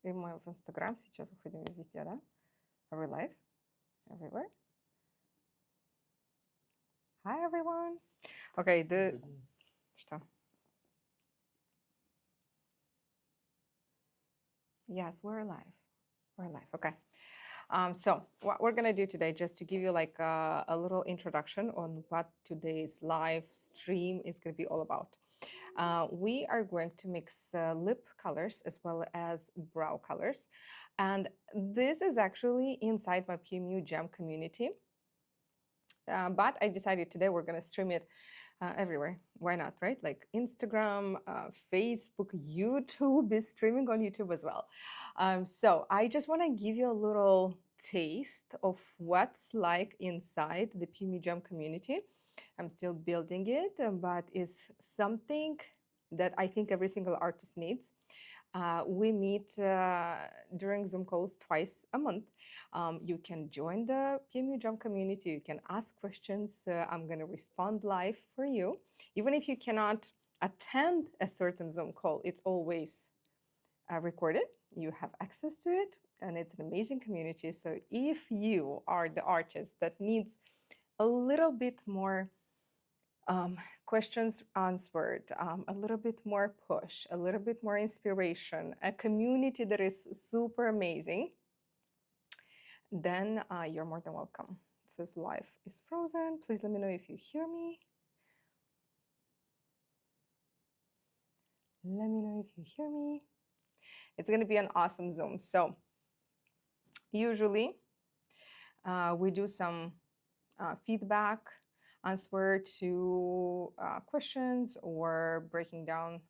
И мы в Instagram сейчас выходим везде, да? Are we live? Everywhere? Hi, everyone. Okay, Что? Yes, we're live. We're live. Okay. So what we're gonna do today, just to give you like a little introduction on what today's live stream is gonna be all about. We are going to mix lip colors as well as brow colors. And this is actually inside my PMU Jam community. But I decided today we're going to stream it everywhere. Why not, right? Like Instagram, Facebook, YouTube is streaming on YouTube as well. So I just want to give you a little taste of what's like inside the PMU Jam community. I'm still building it, but it's something that I think every single artist needs. We meet during Zoom calls twice a month. You can join the PMU Jam community. You can ask questions. I'm going to respond live for you. Even if you cannot attend a certain Zoom call, it's always recorded. You have access to it, and it's an amazing community. So if you are the artist that needs a little bit more questions answered, a little bit more push, a little bit more inspiration, a community that is super amazing, then you're more than welcome. It says live is frozen. Please let me know if you hear me. Let me know if you hear me. It's going to be an awesome Zoom. So usually we do some feedback, answer to questions, or breaking down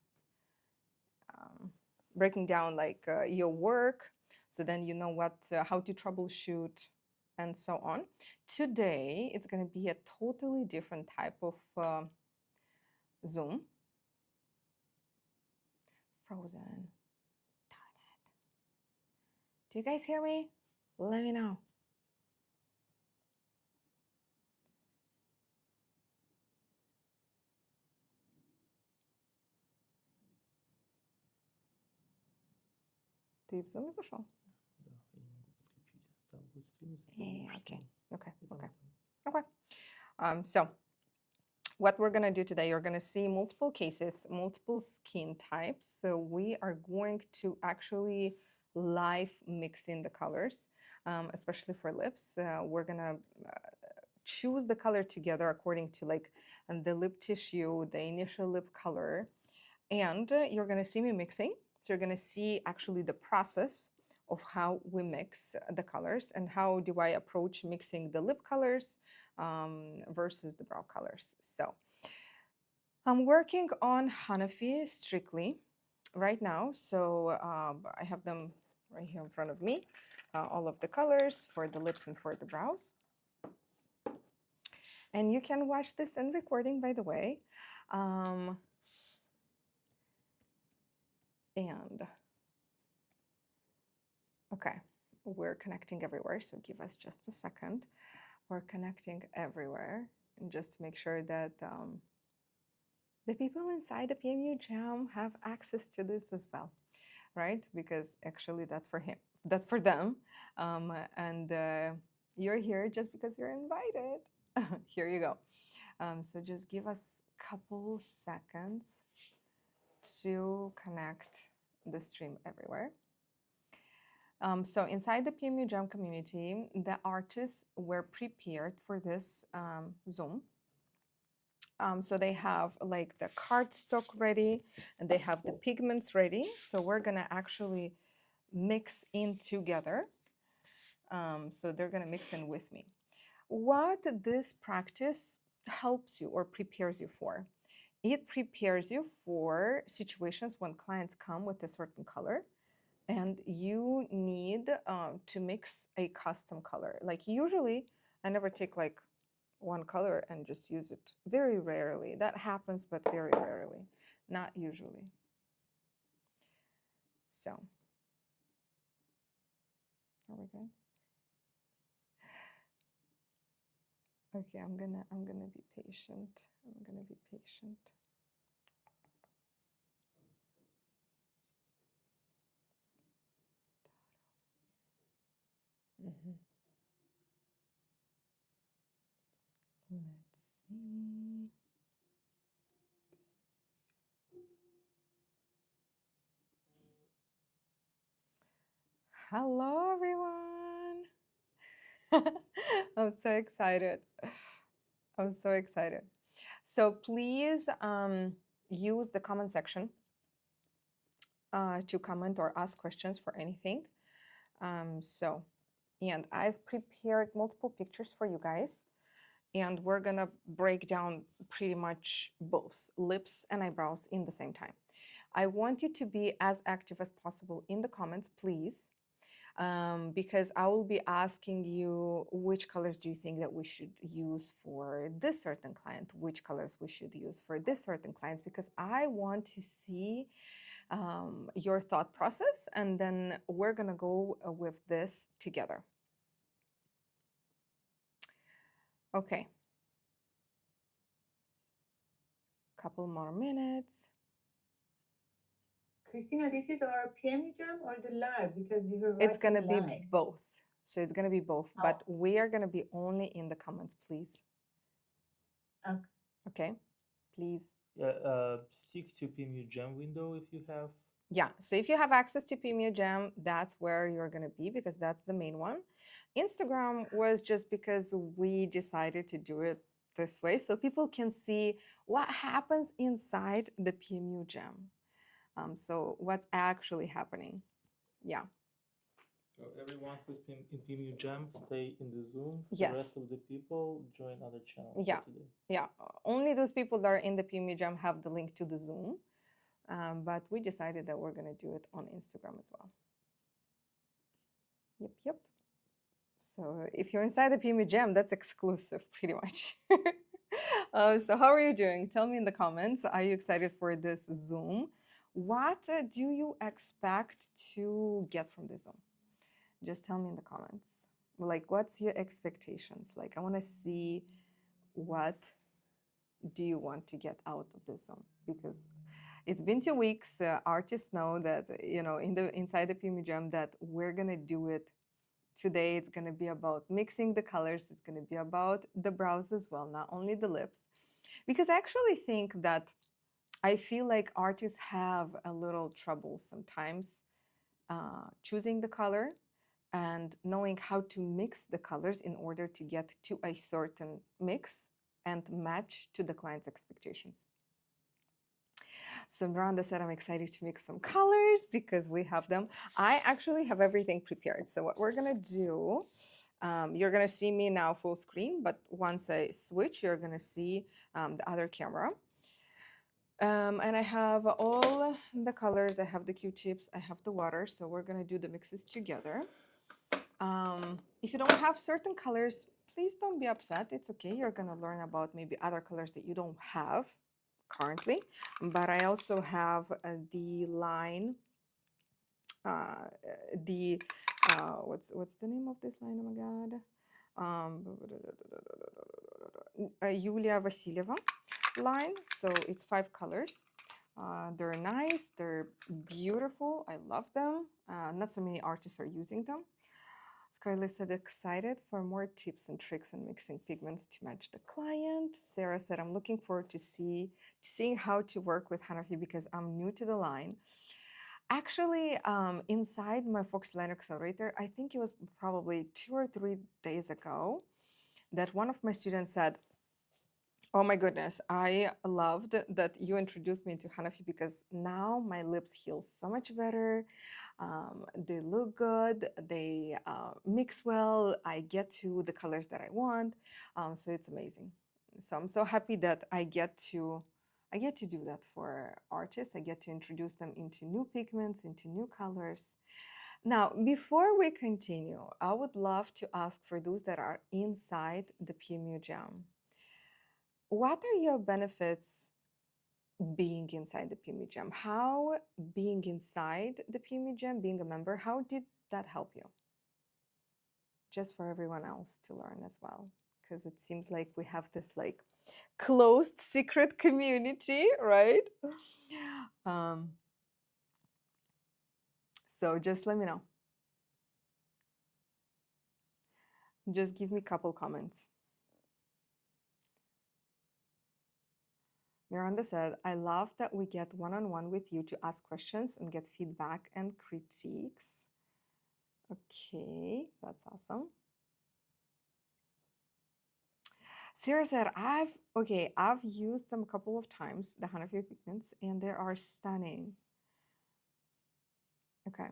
like your work, so then you know what how to troubleshoot and so on. Today it's going to be a totally different type of Zoom. Frozen. Darn it. Do you guys hear me? Let me know. Ты в Zoom зашел? Да, я не могу подключить. Там будет стримиться. Okay. So what we're going to do today, you're going to see multiple cases, multiple skin types. So we are going to actually live mixing the colors, especially for lips. We're going to choose the color together according to like the lip tissue, the initial lip color. And you're going to see me mixing. So you're going to see actually the process of how we mix the colors and how do I approach mixing the lip colors versus the brow colors. So I'm working on Hanafi strictly right now. So I have them right here in front of me, all of the colors for the lips and for the brows. And you can watch this in recording, by the way. And okay, we're connecting everywhere, so give us just a second. We're connecting everywhere, and just make sure that the people inside the PMU Jam have access to this as well, right? Because actually that's for them, and you're here just because you're invited. Here you go. So just give us a couple seconds to connect the stream everywhere. So inside the PMU Jam community, the artists were prepared for this Zoom. So they have like the cardstock ready and they have the pigments ready. So we're gonna actually mix in together. So they're gonna mix in with me. What this practice helps you or prepares you for? It prepares you for situations when clients come with a certain color and you need to mix a custom color. Like usually, I never take like one color and just use it. Very rarely. That happens, but very rarely. Not usually. So, are we good? Okay, I'm gonna be patient. I'm gonna be patient. Mhm. Let's see. Hello, everyone. I'm so excited. I'm so excited. So please use the comment section to comment or ask questions for anything. And I've prepared multiple pictures for you guys. And we're gonna break down pretty much both lips and eyebrows in the same time. I want you to be as active as possible in the comments, please, because I will be asking you which colors do you think that we should use for this certain client, which colors we should use for this certain clients, because I want to see your thought process, and then we're gonna go with this together. Okay. Couple more minutes. Christina, this is our PMU jam or the live? Because we were It's watching gonna be live. both. So it's gonna be both, Oh. but we are gonna be only in the comments, please. Okay. Okay, please. Stick to PMU Jam window if you have. Yeah, so if you have access to PMU Jam, that's where you're gonna be because that's the main one. Instagram was just because we decided to do it this way so people can see what happens inside the PMU Jam. So what's actually happening. Yeah. So everyone who's in PMU Jam, stay in the Zoom. Yes. The rest of the people join other channels Yeah. today. Yeah, only those people that are in the PMU Jam have the link to the Zoom. But we decided that we're going to do it on Instagram as well. Yep. So if you're inside the PMU Jam, that's exclusive pretty much. So how are you doing? Tell me in the comments. Are you excited for this Zoom? What do you expect to get from the Zoom? Just tell me in the comments. Like, what's your expectations? Like, I want to see what do you want to get out of this Zoom, because it's been 2 weeks. Artists know that inside the PMU Jam that we're gonna do it today. It's gonna be about mixing the colors. It's gonna be about the brows as well, not only the lips, because I actually think that I feel like artists have a little trouble sometimes choosing the color and knowing how to mix the colors in order to get to a certain mix and match to the client's expectations. So Miranda said, I'm excited to mix some colors because we have them. I actually have everything prepared. So what we're gonna do, you're gonna see me now full screen, but once I switch, you're gonna see the other camera. And I have all the colors. I have the Q-tips, I have the water. So we're gonna do the mixes together. If you don't have certain colors, please don't be upset. It's okay. You're gonna learn about maybe other colors that you don't have currently. But I also have the line, what's the name of this line? Oh my God. Yulia Vasilyeva line. So it's 5 colors. They're nice, they're beautiful. I love them. Not so many artists are using them. Scarlett said, excited for more tips and tricks on mixing pigments to match the client. Sarah said, I'm looking forward to seeing how to work with Hanafi because I'm new to the line. Actually, inside my Focus Line Accelerator, I think it was probably 2 or 3 days ago that one of my students said, oh my goodness, I loved that you introduced me to Hanafi because now my lips heal so much better. They look good, they mix well, I get to the colors that I want. So it's amazing. So I'm so happy that I get to do that for artists. I get to introduce them into new pigments, into new colors. Now, before we continue, I would love to ask for those that are inside the PMU Jam, what are your benefits being inside the PMU Jam? How being inside the PMU Jam, being a member, how did that help you? Just for everyone else to learn as well, because it seems like we have this like closed secret community, right? So just let me know. Just give me a couple comments. Miranda said, I love that we get one-on-one with you to ask questions and get feedback and critiques. Okay, that's awesome. Sarah said, I've used them a couple of times, the Hanafi pigments, and they are stunning. Okay.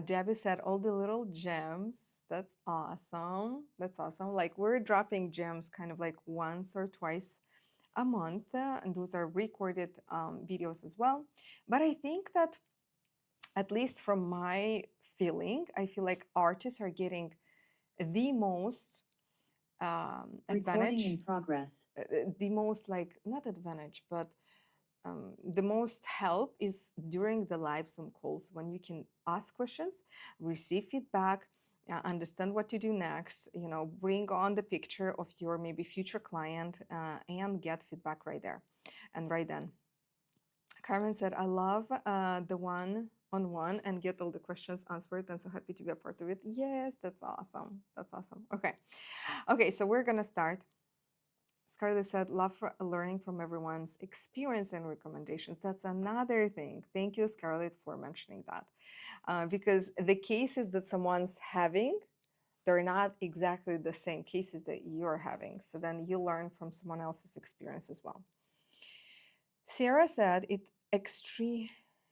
Debbie said, all the little gems. That's awesome. That's awesome. Like we're dropping gems kind of like once or twice a month, and those are recorded videos as well. But I think that, at least from my feeling, I feel like artists are getting the most Recording in advantage, progress. the most, like, not advantage, but the most help is during the live Zoom calls, when you can ask questions, receive feedback, understand what to do next, you know, bring on the picture of your maybe future client, and get feedback right there and right then. Carmen said, I love the one-on-one and get all the questions answered, and so happy to be a part of it. Yes, that's awesome. That's awesome. Okay, so we're gonna start. Scarlett said, love for learning from everyone's experience and recommendations. That's another thing. Thank you, Scarlett, for mentioning that. Because the cases that someone's having, they're not exactly the same cases that you're having. So then you learn from someone else's experience as well. Sarah said, it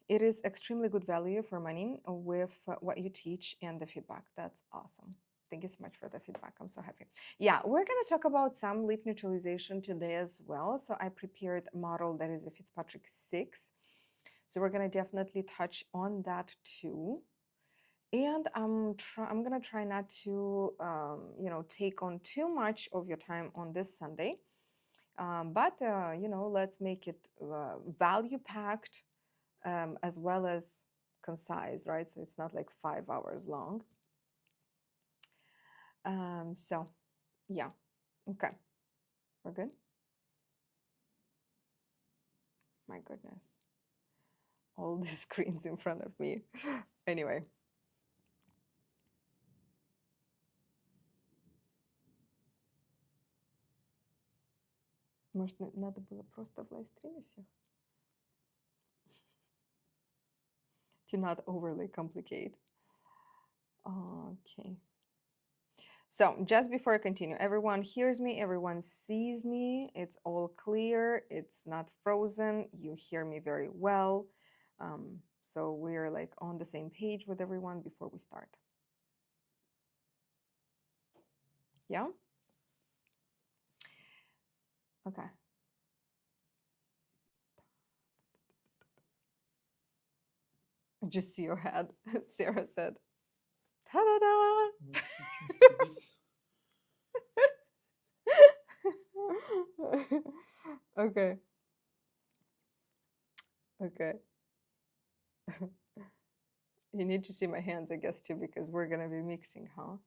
is extremely good value for money with what you teach and the feedback. That's awesome. Thank you so much for the feedback. I'm so happy. Yeah, we're going to talk about some lip neutralization today as well. So I prepared a model that is a Fitzpatrick 6. So we're going to definitely touch on that too. And I'm going to try not to, take on too much of your time on this Sunday. But let's make it value packed, as well as concise, right? So it's not like 5 hours long. So yeah, okay, we're good. My goodness, all the screens in front of me. Anyway. Может, надо было просто в лайвстриме всех? To not overly complicate. Okay. So just before I continue, everyone hears me, everyone sees me, it's all clear, it's not frozen, you hear me very well. So we're like on the same page with everyone before we start. Yeah? Okay. I just see your head, Sarah said. Ta-da-da! Okay. Okay. You need to see my hands, I guess, too, because we're going to be mixing, huh?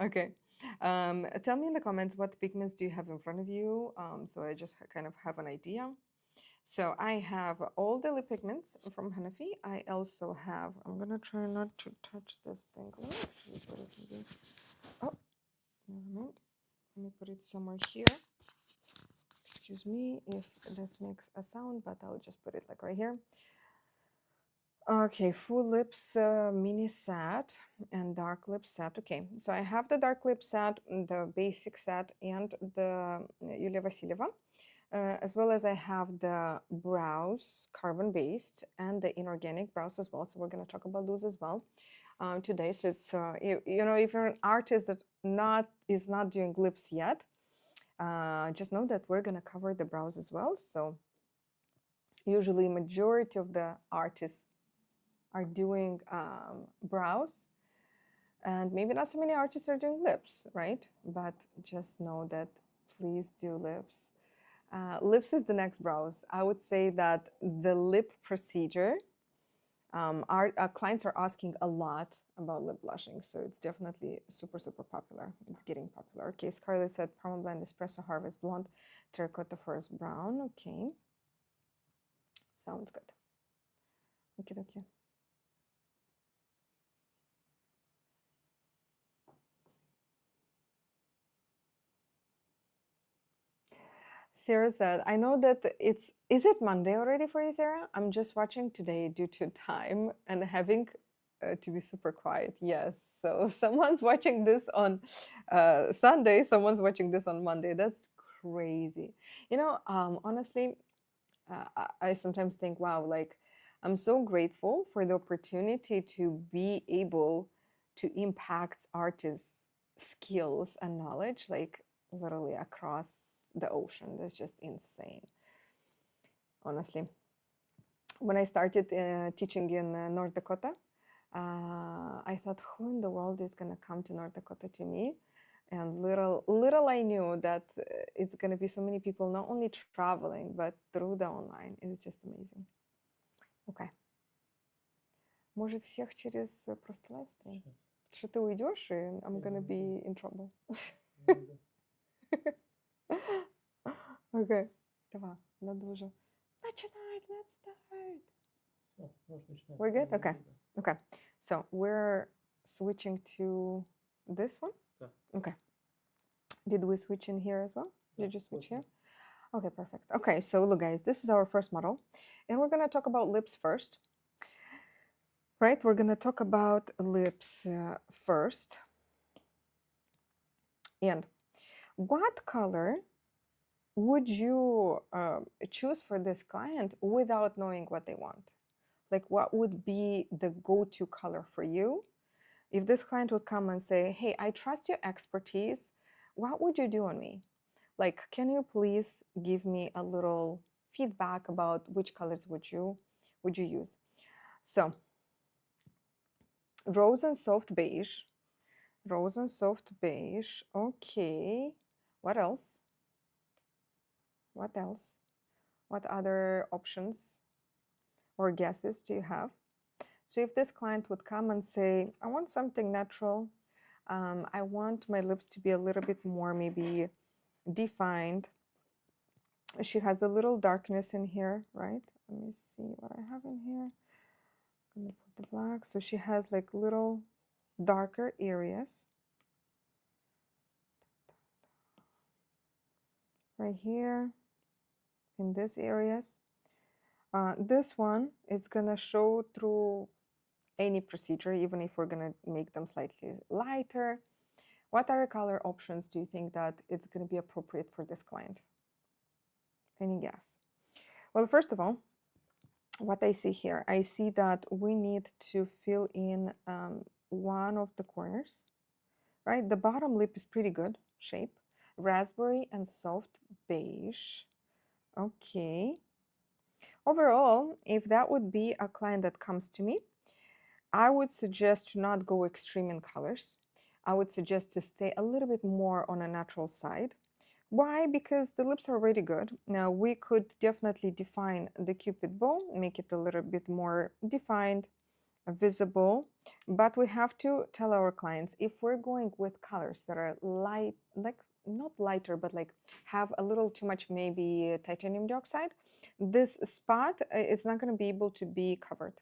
Okay. Tell me in the comments, what pigments do you have in front of you? So I just kind of have an idea. So I have all the lip pigments from Hanafi. I also have, I'm going to try not to touch this thing. Oh, never mind. Let me put it somewhere here. Excuse me if this makes a sound, but I'll just put it like right here. Okay, full lips mini set and dark lip set. Okay, so I have the dark lip set, the basic set, and the Yulia Vasilieva, as well as I have the brows, carbon-based, and the inorganic brows as well. So we're going to talk about those as well today. So it's, if you're an artist that is not doing lips yet, just know that we're going to cover the brows as well. So usually majority of the artists are doing brows, and maybe not so many artists are doing lips, right? But just know that please do lips. Lips is the next brows. I would say that the lip procedure, our clients are asking a lot about lip blushing, so it's definitely super, super popular. It's getting popular. Okay, Scarlett said Parma Blend Espresso Harvest Blonde Terracotta Forest Brown. Okay, sounds good. Okay. Sarah said, I know that is it Monday already for you, Sarah? I'm just watching today due to time and having to be super quiet. Yes. So someone's watching this on Sunday, someone's watching this on Monday. That's crazy. You know, honestly, I sometimes think, wow, like I'm so grateful for the opportunity to be able to impact artists' skills and knowledge, like literally across the ocean. That's just insane, honestly. When I started teaching in North Dakota, I thought, who in the world is going to come to North Dakota to me? And little I knew that it's going to be so many people not only traveling, but through the online. It's just amazing. Okay. Может, всех через просто лайвстрим? Что ты уйдешь, и I'm gonna be in trouble. Okay. Давай, надо уже начинать. Let's start. We're good? Okay. Okay. So we're switching to this one? Yeah. Okay. Did we switch in here as well? Did you switch here? Okay, perfect. Okay, so look, guys, this is our first model. And we're going to talk about lips first. Right? We're going to talk about lips first. And what color would you choose for this client without knowing what they want? Like, what would be the go-to color for you? If this client would come and say, hey, I trust your expertise, what would you do on me? Like, can you please give me a little feedback about which colors would you use? So, rose and soft beige. Rose and soft beige. Okay. What else? What else? What other options or guesses do you have? So if this client would come and say, I want something natural, I want my lips to be a little bit more maybe defined. She has a little darkness in here, right? Let me see what I have in here. I'm gonna put the black. So she has like little darker areas right here in these areas. This one is gonna show through any procedure, even if we're gonna make them slightly lighter. What other color options do you think that it's gonna be appropriate for this client? Any guess? Well, first of all, what I see here, I see that we need to fill in one of the corners, right? The bottom lip is pretty good shape. Raspberry and soft beige. Okay. Overall, if that would be a client that comes to me, I would suggest to not go extreme in colors. I would suggest to stay a little bit more on a natural side. Why? Because the lips are already good. Now we could definitely define the cupid bow, make it a little bit more defined, visible, but we have to tell our clients if we're going with colors that are light, like not lighter, but like have a little too much maybe titanium dioxide, this spot is not going to be able to be covered.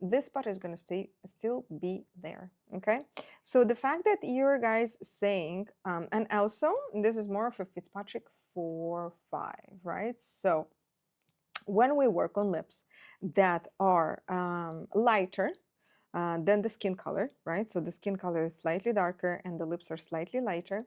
This spot is going to still be there. Okay, so the fact that you're guys saying and also this is more of a Fitzpatrick 4-5, right? So when we work on lips that are lighter than the skin color, right? So the skin color is slightly darker and the lips are slightly lighter.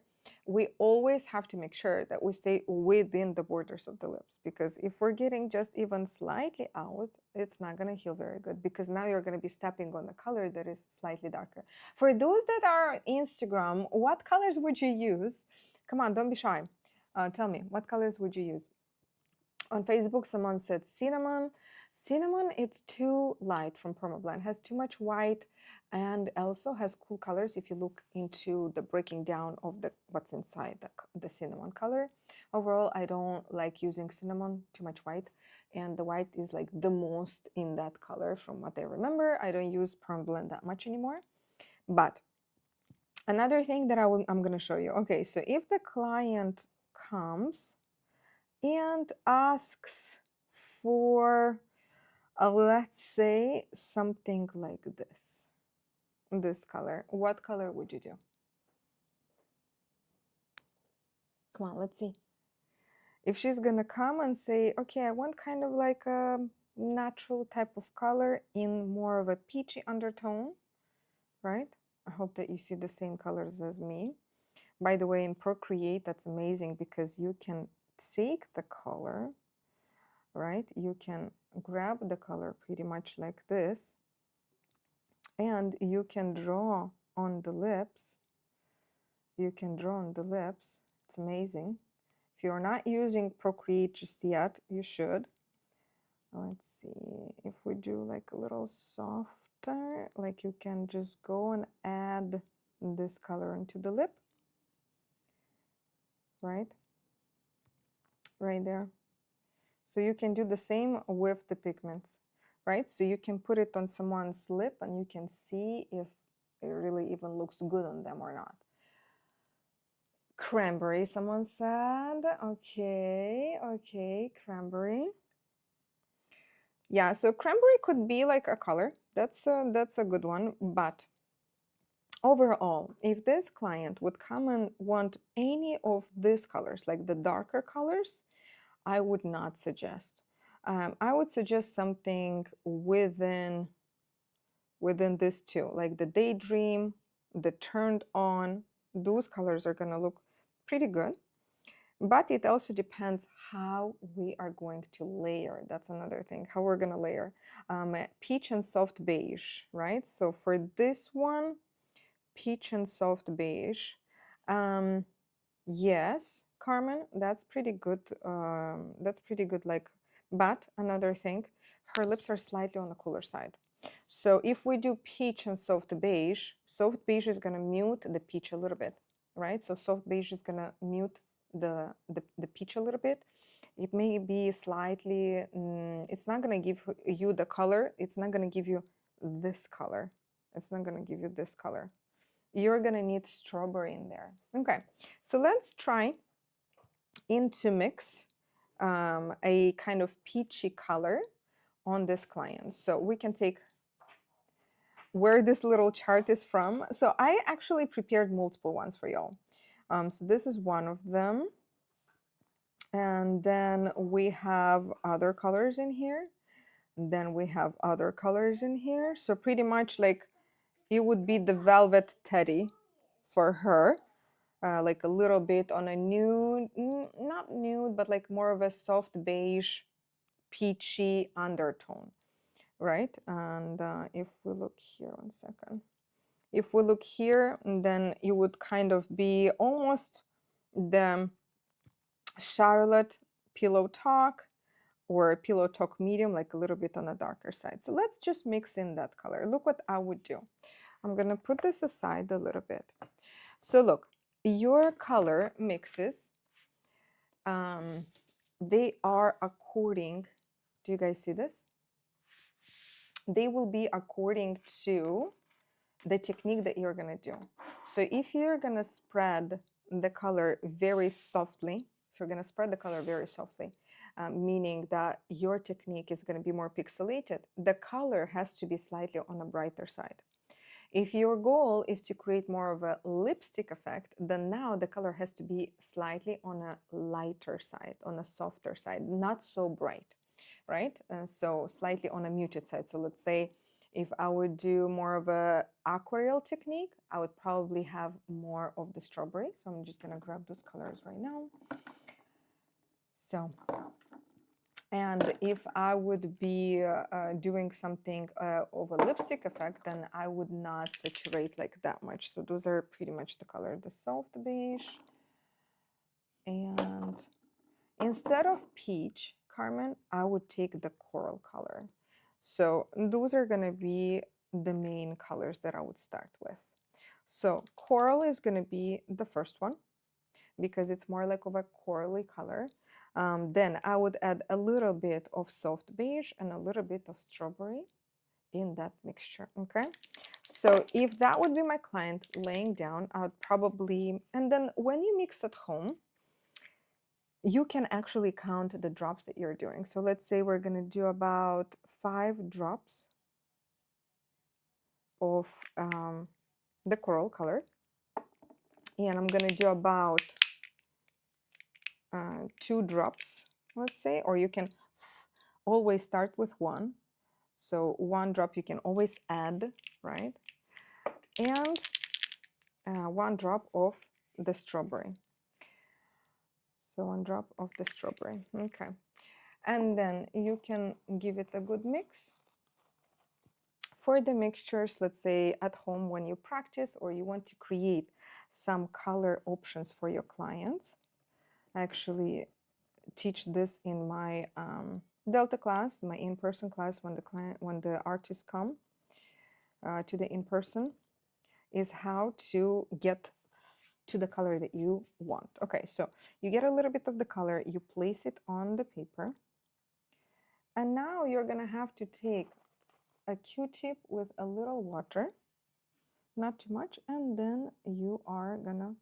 We always have to make sure that we stay within the borders of the lips, because if we're getting just even slightly out, it's not going to heal very good, because now you're going to be stepping on the color that is slightly darker. For those that are on Instagram, what colors would you use? Come on, don't be shy. Tell me, what colors would you use? On Facebook, someone said cinnamon. Cinnamon, it's too light from Permablend, has too much white and also has cool colors if you look into the breaking down of what's inside the cinnamon color. Overall, I don't like using cinnamon, too much white, and the white is like the most in that color from what I remember. I don't use Permablend that much anymore. But another thing that I'm going to show you. Okay, so if the client comes and asks for Let's say something like this color. What color would you do? Come on, let's see. If she's gonna come and say, okay, I want kind of like a natural type of color in more of a peachy undertone, right? I hope that you see the same colors as me. By the way, in Procreate, that's amazing because you can take the color, right? You can grab the color pretty much like this, and you can draw on the lips. You can draw on the lips. It's amazing. If you're not using Procreate just yet, you should. Let's see if we do like a little softer, like you can just go and add this color into the lip, right? Right there. So you can do the same with the pigments, right? So you can put it on someone's lip and you can see if it really even looks good on them or not. Cranberry, someone said. Okay, okay, cranberry. Yeah, so cranberry could be like a color. That's a good one. But overall, if this client would come and want any of these colors, like the darker colors, I would not suggest. I would suggest something within this two, like the daydream, the turned on. Those colors are gonna look pretty good. But it also depends how we are going to layer. That's another thing, how we're gonna layer. Peach and soft beige, right? So for this one, peach and soft beige. Yes, Carmen, that's pretty good. That's pretty good. Like, but another thing, her lips are slightly on the cooler side. So if we do peach and soft beige is gonna mute the peach a little bit, right? So soft beige is gonna mute the peach a little bit. It may be slightly. It's not gonna give you the color. It's not gonna give you this color. It's not gonna give you this color. You're gonna need strawberry in there. Okay, so let's try to mix a kind of peachy color on this client. So we can take where this little chart is from. So I actually prepared multiple ones for y'all. So this is one of them. And then we have other colors in here. Then we have other colors in here. So pretty much like it would be the velvet teddy for her. Like a little bit on a nude, not nude, but like more of a soft beige, peachy undertone, right? And if we look here, 1 second. If we look here, then it would kind of be almost the Charlotte Pillow Talk or Pillow Talk medium, like a little bit on the darker side. So let's just mix in that color. Look what I would do. I'm gonna put this aside a little bit. So look, your color mixes, they are according, do you guys see this? They will be according to the technique that you're gonna do. So if you're gonna spread the color very softly, meaning that your technique is gonna be more pixelated, the color has to be slightly on the brighter side. If your goal is to create more of a lipstick effect, then now the color has to be slightly on a lighter side, on a softer side, not so bright, right? So slightly on a muted side. So let's say if I would do more of a aquarelle technique, I would probably have more of the strawberry. So I'm just gonna grab those colors right now. So, and if I would be doing something of a lipstick effect, then I would not saturate like that much. So those are pretty much the color, the soft beige. And instead of peach, Carmen, I would take the coral color. So those are gonna be the main colors that I would start with. So coral is gonna be the first one because it's more like of a corally color. Then I would add a little bit of soft beige and a little bit of strawberry in that mixture, okay? So if that would be my client laying down, I would probably, and then when you mix at home, you can actually count the drops that you're doing. So let's say we're going to do about 5 drops of the coral color, and I'm going to do about 2 drops, let's say, or you can always start with 1. So 1 drop you can always add, right? And 1 drop of the strawberry. So 1 drop of the strawberry. Okay. And then you can give it a good mix. For the mixtures, let's say at home when you practice or you want to create some color options for your clients. I actually teach this in my Delta class, my in-person class, when the artists come to the in-person, is how to get to the color that you want. Okay, so you get a little bit of the color, you place it on the paper, and now you're gonna have to take a Q-tip with a little water, not too much, and then you are gonna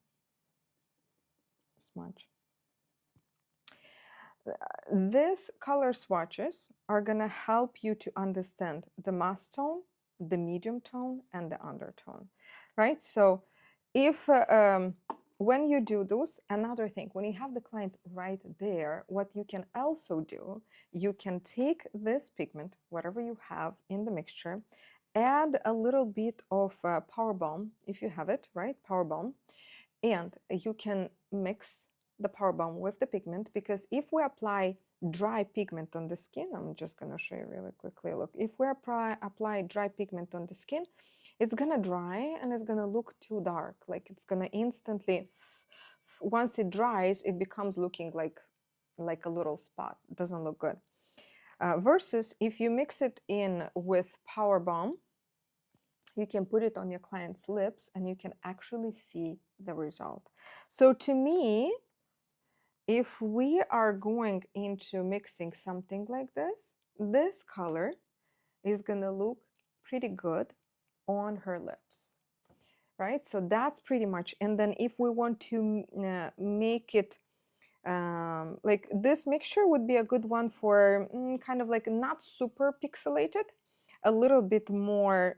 smudge. These color swatches are gonna help you to understand the mass tone, the medium tone, and the undertone, right? So if when you do those, another thing, when you have the client right there, what you can also do, you can take this pigment, whatever you have in the mixture, add a little bit of Power Balm, if you have it, right? Power Balm, and you can mix the Power Balm with the pigment, because if we apply dry pigment on the skin, I'm just going to show you really quickly. Look, if we apply dry pigment on the skin, it's going to dry and it's going to look too dark. Like it's going to instantly, once it dries, it becomes looking like a little spot. It doesn't look good. Versus if you mix it in with Power Balm, you can put it on your client's lips and you can actually see the result. So to me, if we are going into mixing something like this color is going to look pretty good on her lips, right? So that's pretty much. And then if we want to make it like this mixture would be a good one for kind of like not super pixelated, a little bit more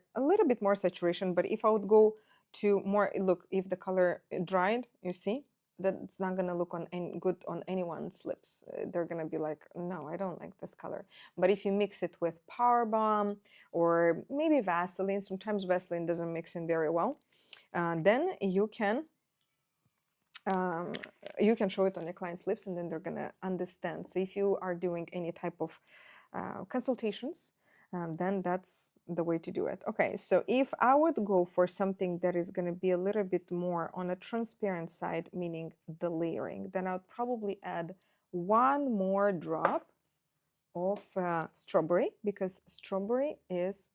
saturation. But if I would go to more, look, if the color dried, you see that it's not going to look good on anyone's lips. They're going to be like, no, I don't like this color. But if you mix it with Power Balm or maybe Vaseline, sometimes Vaseline doesn't mix in very well, then you can show it on your client's lips, and then they're going to understand. So if you are doing any type of consultations, then that's the way to do it. Okay, so if I would go for something that is going to be a little bit more on a transparent side, meaning the layering, then I would probably add 1 more drop of strawberry, because strawberry is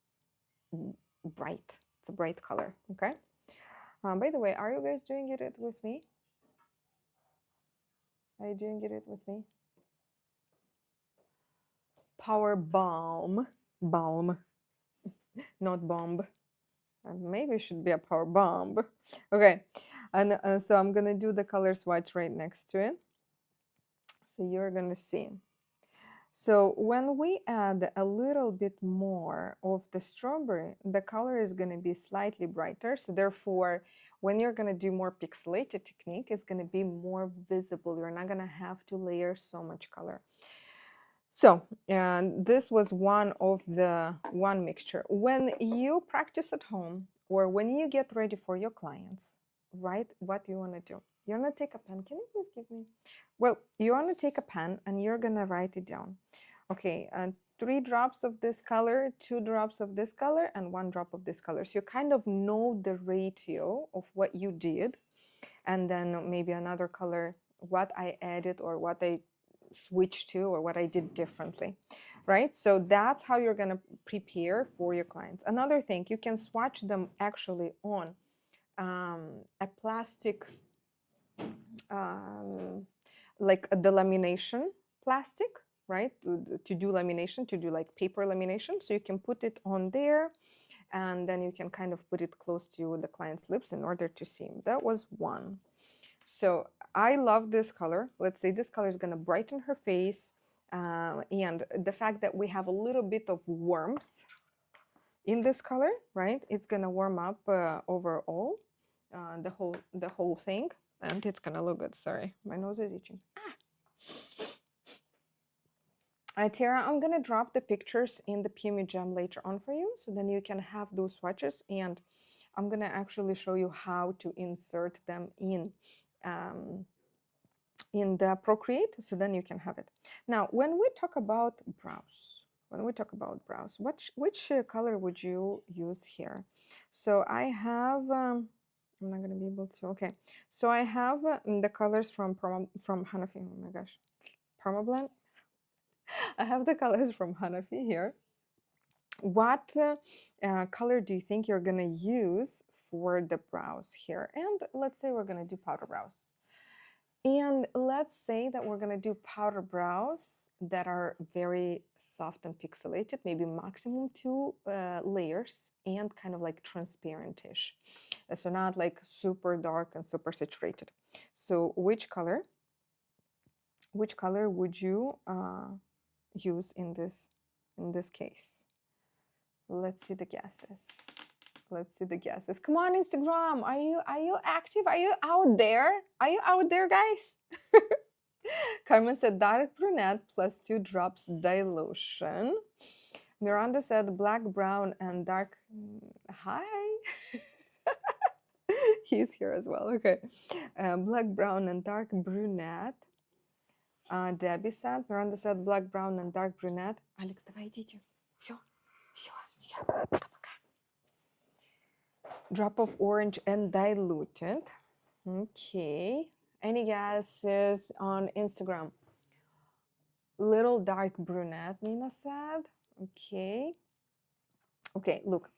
bright. It's a bright color. Okay. By the way, are you guys doing it with me? Are you doing it with me? Power Balm. Balm. Not bomb. Maybe it should be a Power Bomb. Okay. And so I'm going to do the color swatch right next to it. So you're going to see. So when we add a little bit more of the strawberry, the color is going to be slightly brighter. So therefore, when you're going to do more pixelated technique, it's going to be more visible. You're not going to have to layer so much color. So, and this was one mixture. When you practice at home or when you get ready for your clients, right, what you want to do? You're going to take a pen. Can you please give me? Well, you want to take a pen and you're going to write it down. Okay, 3 drops of this color, 2 drops of this color, and 1 drop of this color. So you kind of know the ratio of what you did. And then maybe another color, what I added or what I switched to or what I did differently, right? So that's how you're going to prepare for your clients. Another thing, you can swatch them actually on a plastic, like the lamination plastic, right? To do lamination, to do like paper lamination. So you can put it on there and then you can kind of put it close to the client's lips in order to see. That was one. So I love this color. Let's say this color is going to brighten her face. And the fact that we have a little bit of warmth in this color, right? It's going to warm up overall the whole thing. And it's going to look good. Sorry, my nose is itching. Tara, I'm going to drop the pictures in the PMU Jam later on for you. So then you can have those swatches. And I'm going to actually show you how to insert them in the Procreate, so then you can have it. Now, when we talk about brows, which color would you use here? So I have, I'm not going to be able to, okay. So I have the colors from Hanafi, oh my gosh, Permablend. I have the colors from Hanafi here. What color do you think you're going to use for the brows here? And let's say we're going to do powder brows. And let's say that we're going to do powder brows that are very soft and pixelated, maybe maximum 2 layers and kind of like transparent-ish. So not like super dark and super saturated. So which color would you use in this case? Let's see the guesses. Let's see the guesses. Come on, Instagram. Are you active? Are you out there? Are you out there, guys? Carmen said dark brunette plus 2 drops dilution. Miranda said black, brown, and dark. Hi. He's here as well. Okay. Black, brown, and dark brunette. Debbie said. Miranda said black, brown, and dark brunette. Алекс, давай идите. Все. Пока-пока. Drop of orange and diluted. Okay. Any guesses on Instagram? Little dark brunette, Nina said. Okay. Okay, look.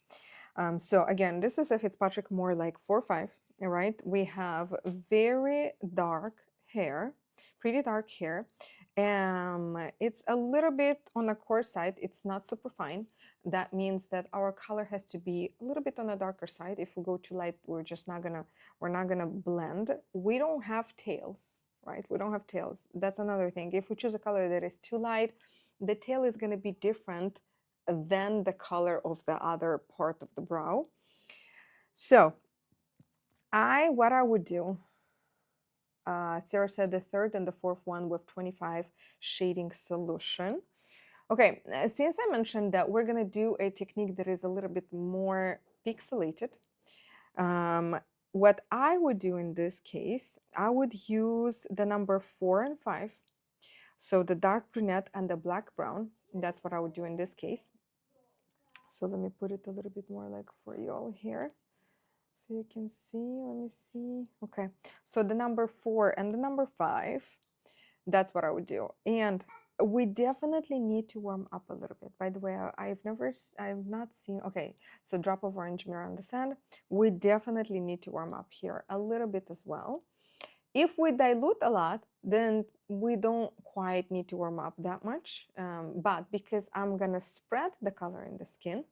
So again, this is a Fitzpatrick more like 4-5, right? We have very dark hair, pretty dark hair. It's a little bit on the coarse side. It's not super fine. That means that our color has to be a little bit on the darker side. If we go too light, we're not gonna blend. We don't have tails, right? We don't have tails. That's another thing. If we choose a color that is too light, the tail is gonna be different than the color of the other part of the brow. So what I would do, Sarah said the third and the fourth one with 25 shading solution. Okay, since I mentioned that we're going to do a technique that is a little bit more pixelated, what I would do in this case, I would use the number 4 and 5. So the dark brunette and the black brown. That's what I would do in this case. So let me put it a little bit more like for you all here. So you can see, let me see. Okay, so the number 4 and the number 5, that's what I would do. And we definitely need to warm up a little bit. By the way, I've not seen, okay, so drop of orange mirror on the sand. We definitely need to warm up here a little bit as well. If we dilute a lot, then we don't quite need to warm up that much. But because I'm gonna spread the color in the skin,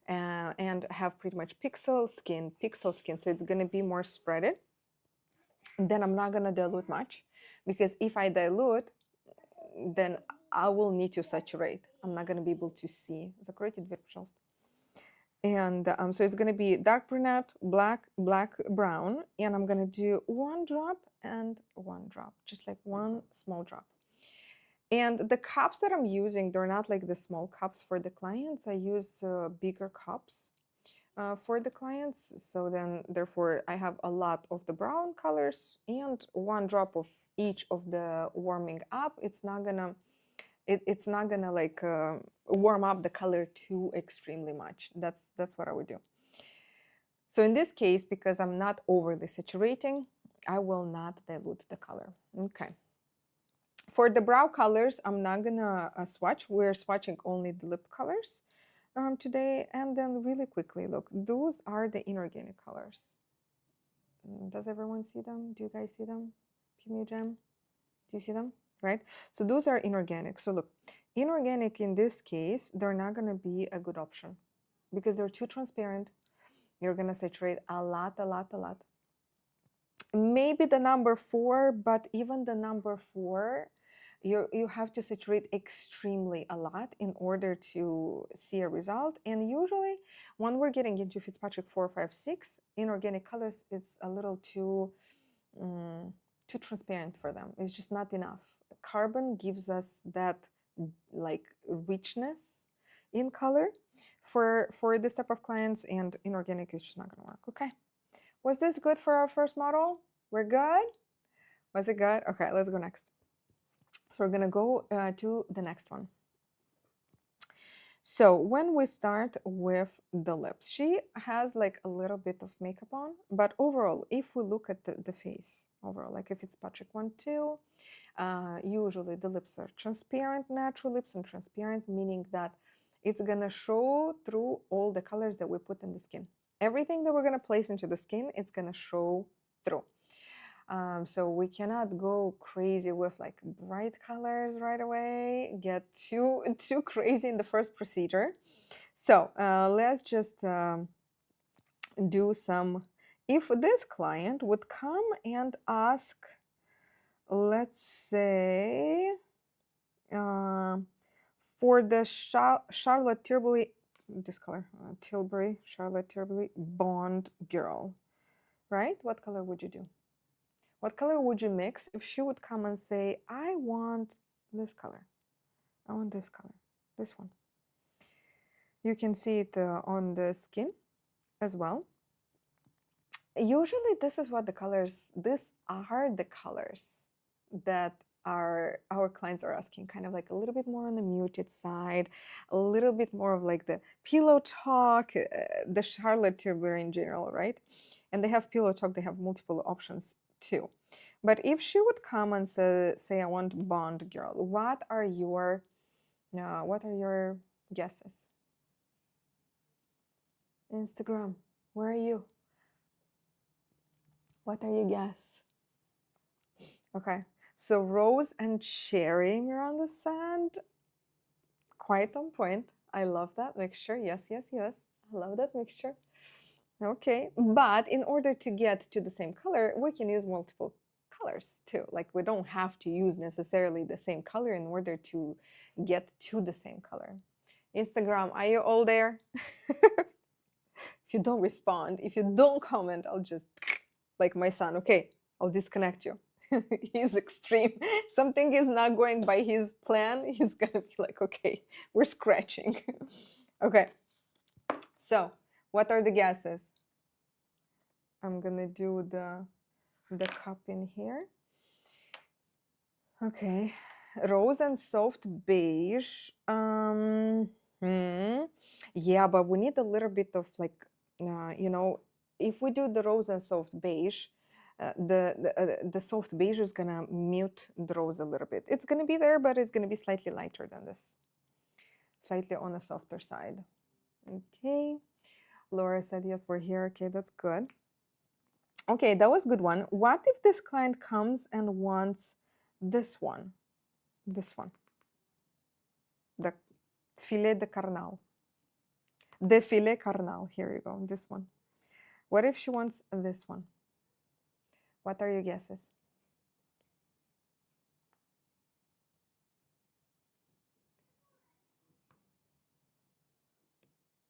and have pretty much pixel skin, so it's going to be more spreaded. Then I'm not going to dilute much, because if I dilute, then I will need to saturate. I'm not going to be able to see. Закройте дверь, пожалуйста. And so it's going to be dark brunette, black, brown, and I'm going to do 1 drop and 1 drop, just like 1 small drop. And the cups that I'm using, they're not like the small cups for the clients. I use bigger cups for the clients. So then, therefore, I have a lot of the brown colors and 1 drop of each of the warming up. It's not gonna like warm up the color too extremely much. That's what I would do. So in this case, because I'm not overly saturating, I will not dilute the color. Okay. For the brow colors, I'm not gonna swatch. We're swatching only the lip colors today. And then really quickly, look, those are the inorganic colors. Does everyone see them? Do you guys see them? PMU Jam? Do you see them? Right? So those are inorganic. So look, inorganic in this case, they're not gonna be a good option because they're too transparent. You're gonna saturate a lot. maybe the number 4, but even the number 4, you have to saturate extremely a lot in order to see a result. And usually when we're getting into Fitzpatrick 4, 5, 6, inorganic colors, it's a little too transparent for them. It's just not enough. Carbon gives us that like richness in color for this type of clients, and inorganic is just not going to work. Okay, was this good for our first model? We're good? Was it good? Okay, let's go next. So we're gonna go to the next one. So when we start with the lips, she has like a little bit of makeup on, but overall, if we look at the face overall, like if it's Patrick 1, 2, usually the lips are transparent, natural lips, and transparent, meaning that it's gonna show through all the colors that we put in the skin. Everything that we're gonna place into the skin, it's gonna show through. So we cannot go crazy with like bright colors right away, get too crazy in the first procedure. So let's just do some. If this client would come and ask, let's say, for the Charlotte Tilbury, this color, Charlotte Tilbury Bond Girl, right? What color would you do? What color would you mix if she would come and say, I want this color, I want this color, this one? You can see it on the skin as well. Usually this is what the colors, these are the colors that our clients are asking, kind of like a little bit more on the muted side, a little bit more of like the pillow talk, the Charlotte Tilbury in general, right? And they have pillow talk, they have multiple options too. But if she would come and say I want Bond Girl, what are your guesses? Instagram, where are you? What are your guess? Okay, so rose and cherry Miranda said, quite on point. I love that mixture. Yes, yes, yes. I love that mixture. Okay, but in order to get to the same color, we can use multiple colors too. Like we don't have to use necessarily the same color in order to get to the same color. Instagram, are you all there? If you don't respond, if you don't comment, I'll just, like my son, okay, I'll disconnect you. He's extreme. Something is not going by his plan. He's gonna be like, okay, we're scratching. Okay, so what are the guesses? I'm gonna do the cup in here. Okay, rose and soft beige. Yeah, but we need a little bit of like, you know, if we do the rose and soft beige, the soft beige is gonna mute the rose a little bit. It's gonna be there, but it's gonna be slightly lighter than this, slightly on the softer side. Okay, Laura said yes, we're here. Okay, that's good. Okay, that was a good one. What if this client comes and wants this one, the filet de carnal, the filet carnal? Here you go, this one. What if she wants this one? What are your guesses?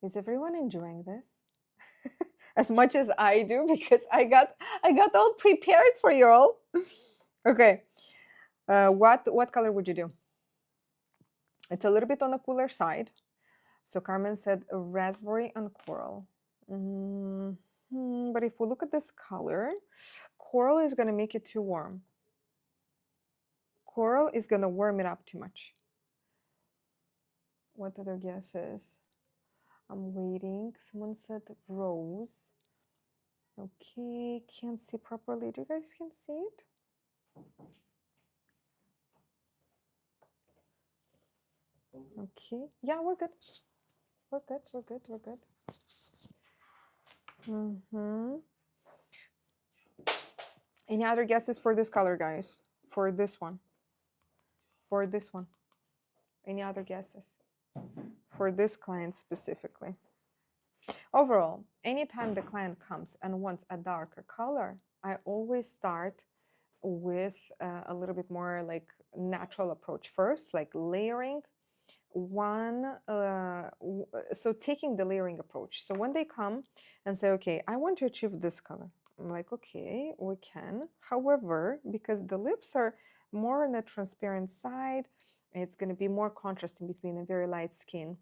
Is everyone enjoying this? As much as I do, because I got all prepared for you all. Okay, what color would you do? It's a little bit on the cooler side. So Carmen said raspberry and coral. But if we look at this color, coral is going to make it too warm. Coral is going to warm it up too much. What other guesses? I'm waiting. Someone said rose. Okay, can't see properly. Do you guys can see it? Okay, yeah, we're good. We're good, we're good, we're good. Any other guesses for this color, guys? For this one? For this one? Any other guesses? For this client specifically? Overall, anytime the client comes and wants a darker color, I always start with a little bit more like natural approach first, like layering so taking the layering approach. So when they come and say, okay, I want to achieve this color, I'm like, okay, we can. However, because the lips are more on the transparent side, it's going to be more contrasting between a very light skin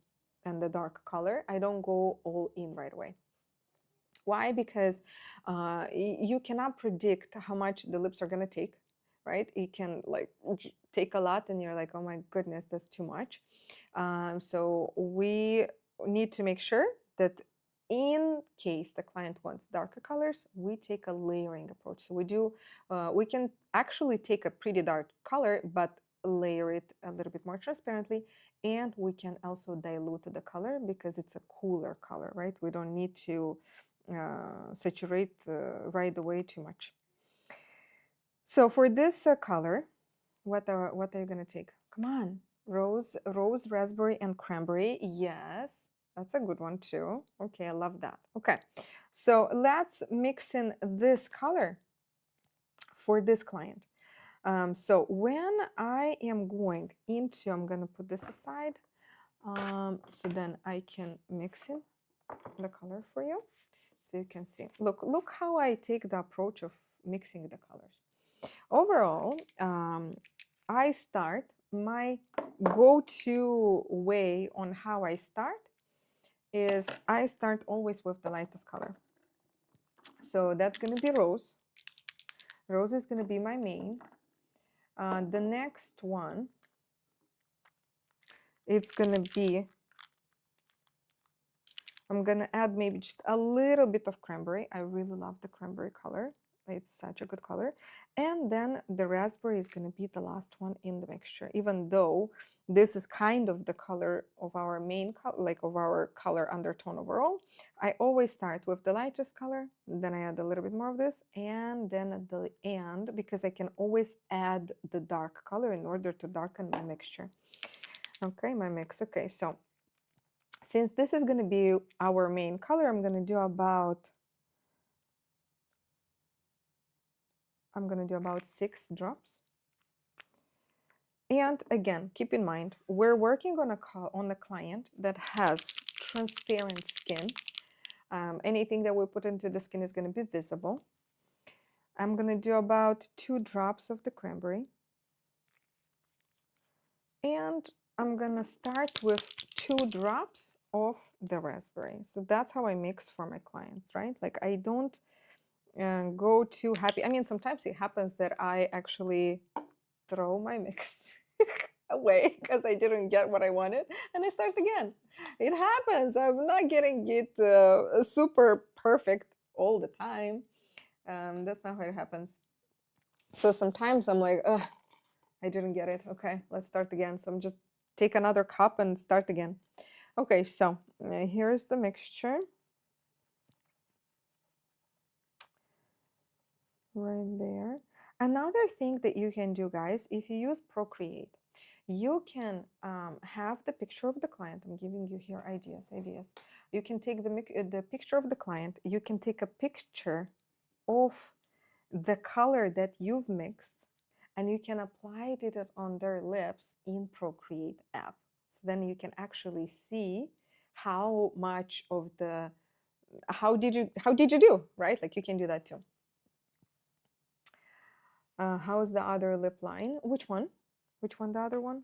and the dark color. I don't go all in right away. Why? Because you cannot predict how much the lips are going to take, right? It can like take a lot and you're like, oh my goodness, that's too much. So we need to make sure that in case the client wants darker colors, we take a layering approach. So we can actually take a pretty dark color, but layer it a little bit more transparently. And we can also dilute the color because it's a cooler color, right? We don't need to saturate right away too much. So for this color, what are you going to take? Come on. Rose, raspberry, and cranberry. Yes, that's a good one too. Okay, I love that. Okay, so let's mix in this color for this client. So when I am going into, I'm going to put this aside, so then I can mix in the color for you. So you can see, look how I take the approach of mixing the colors. Overall, I start, my go-to way on how I start is I start always with the lightest color. So that's going to be rose. Rose is going to be my main. The next one, it's going to be, I'm going to add maybe just a little bit of cranberry. I really love the cranberry color. It's such a good color. And then the raspberry is going to be the last one in the mixture, even though this is kind of the color of our main color, like of our color undertone overall. I always start with the lightest color, then I add a little bit more of this, and then at the end, because I can always add the dark color in order to darken my mixture. Okay, my mix. Okay, so since this is going to be our main color, I'm going to do about 6 drops. And again, keep in mind, we're working on a client that has transparent skin. Anything that we put into the skin is going to be visible. I'm going to do about 2 drops of the cranberry. And I'm going to start with 2 drops of the raspberry. So that's how I mix for my clients, right? Like I don't go too happy. I mean, sometimes it happens that I actually throw my mix away because I didn't get what I wanted and I start again. It happens. I'm not getting it super perfect all the time. That's not how it happens. So sometimes I'm like, ugh, I didn't get it. Okay, let's start again. So I'm just take another cup and start again. Okay, so here's the mixture. Right there. Another thing that you can do, guys, if you use Procreate, you can have the picture of the client. I'm giving you here ideas. You can take the picture of the client. You can take a picture of the color that you've mixed, and you can apply it on their lips in Procreate app. So then you can actually see how much of the how did you do, right? Like you can do that too. How's the other lip line? Which one? Which one, the other one?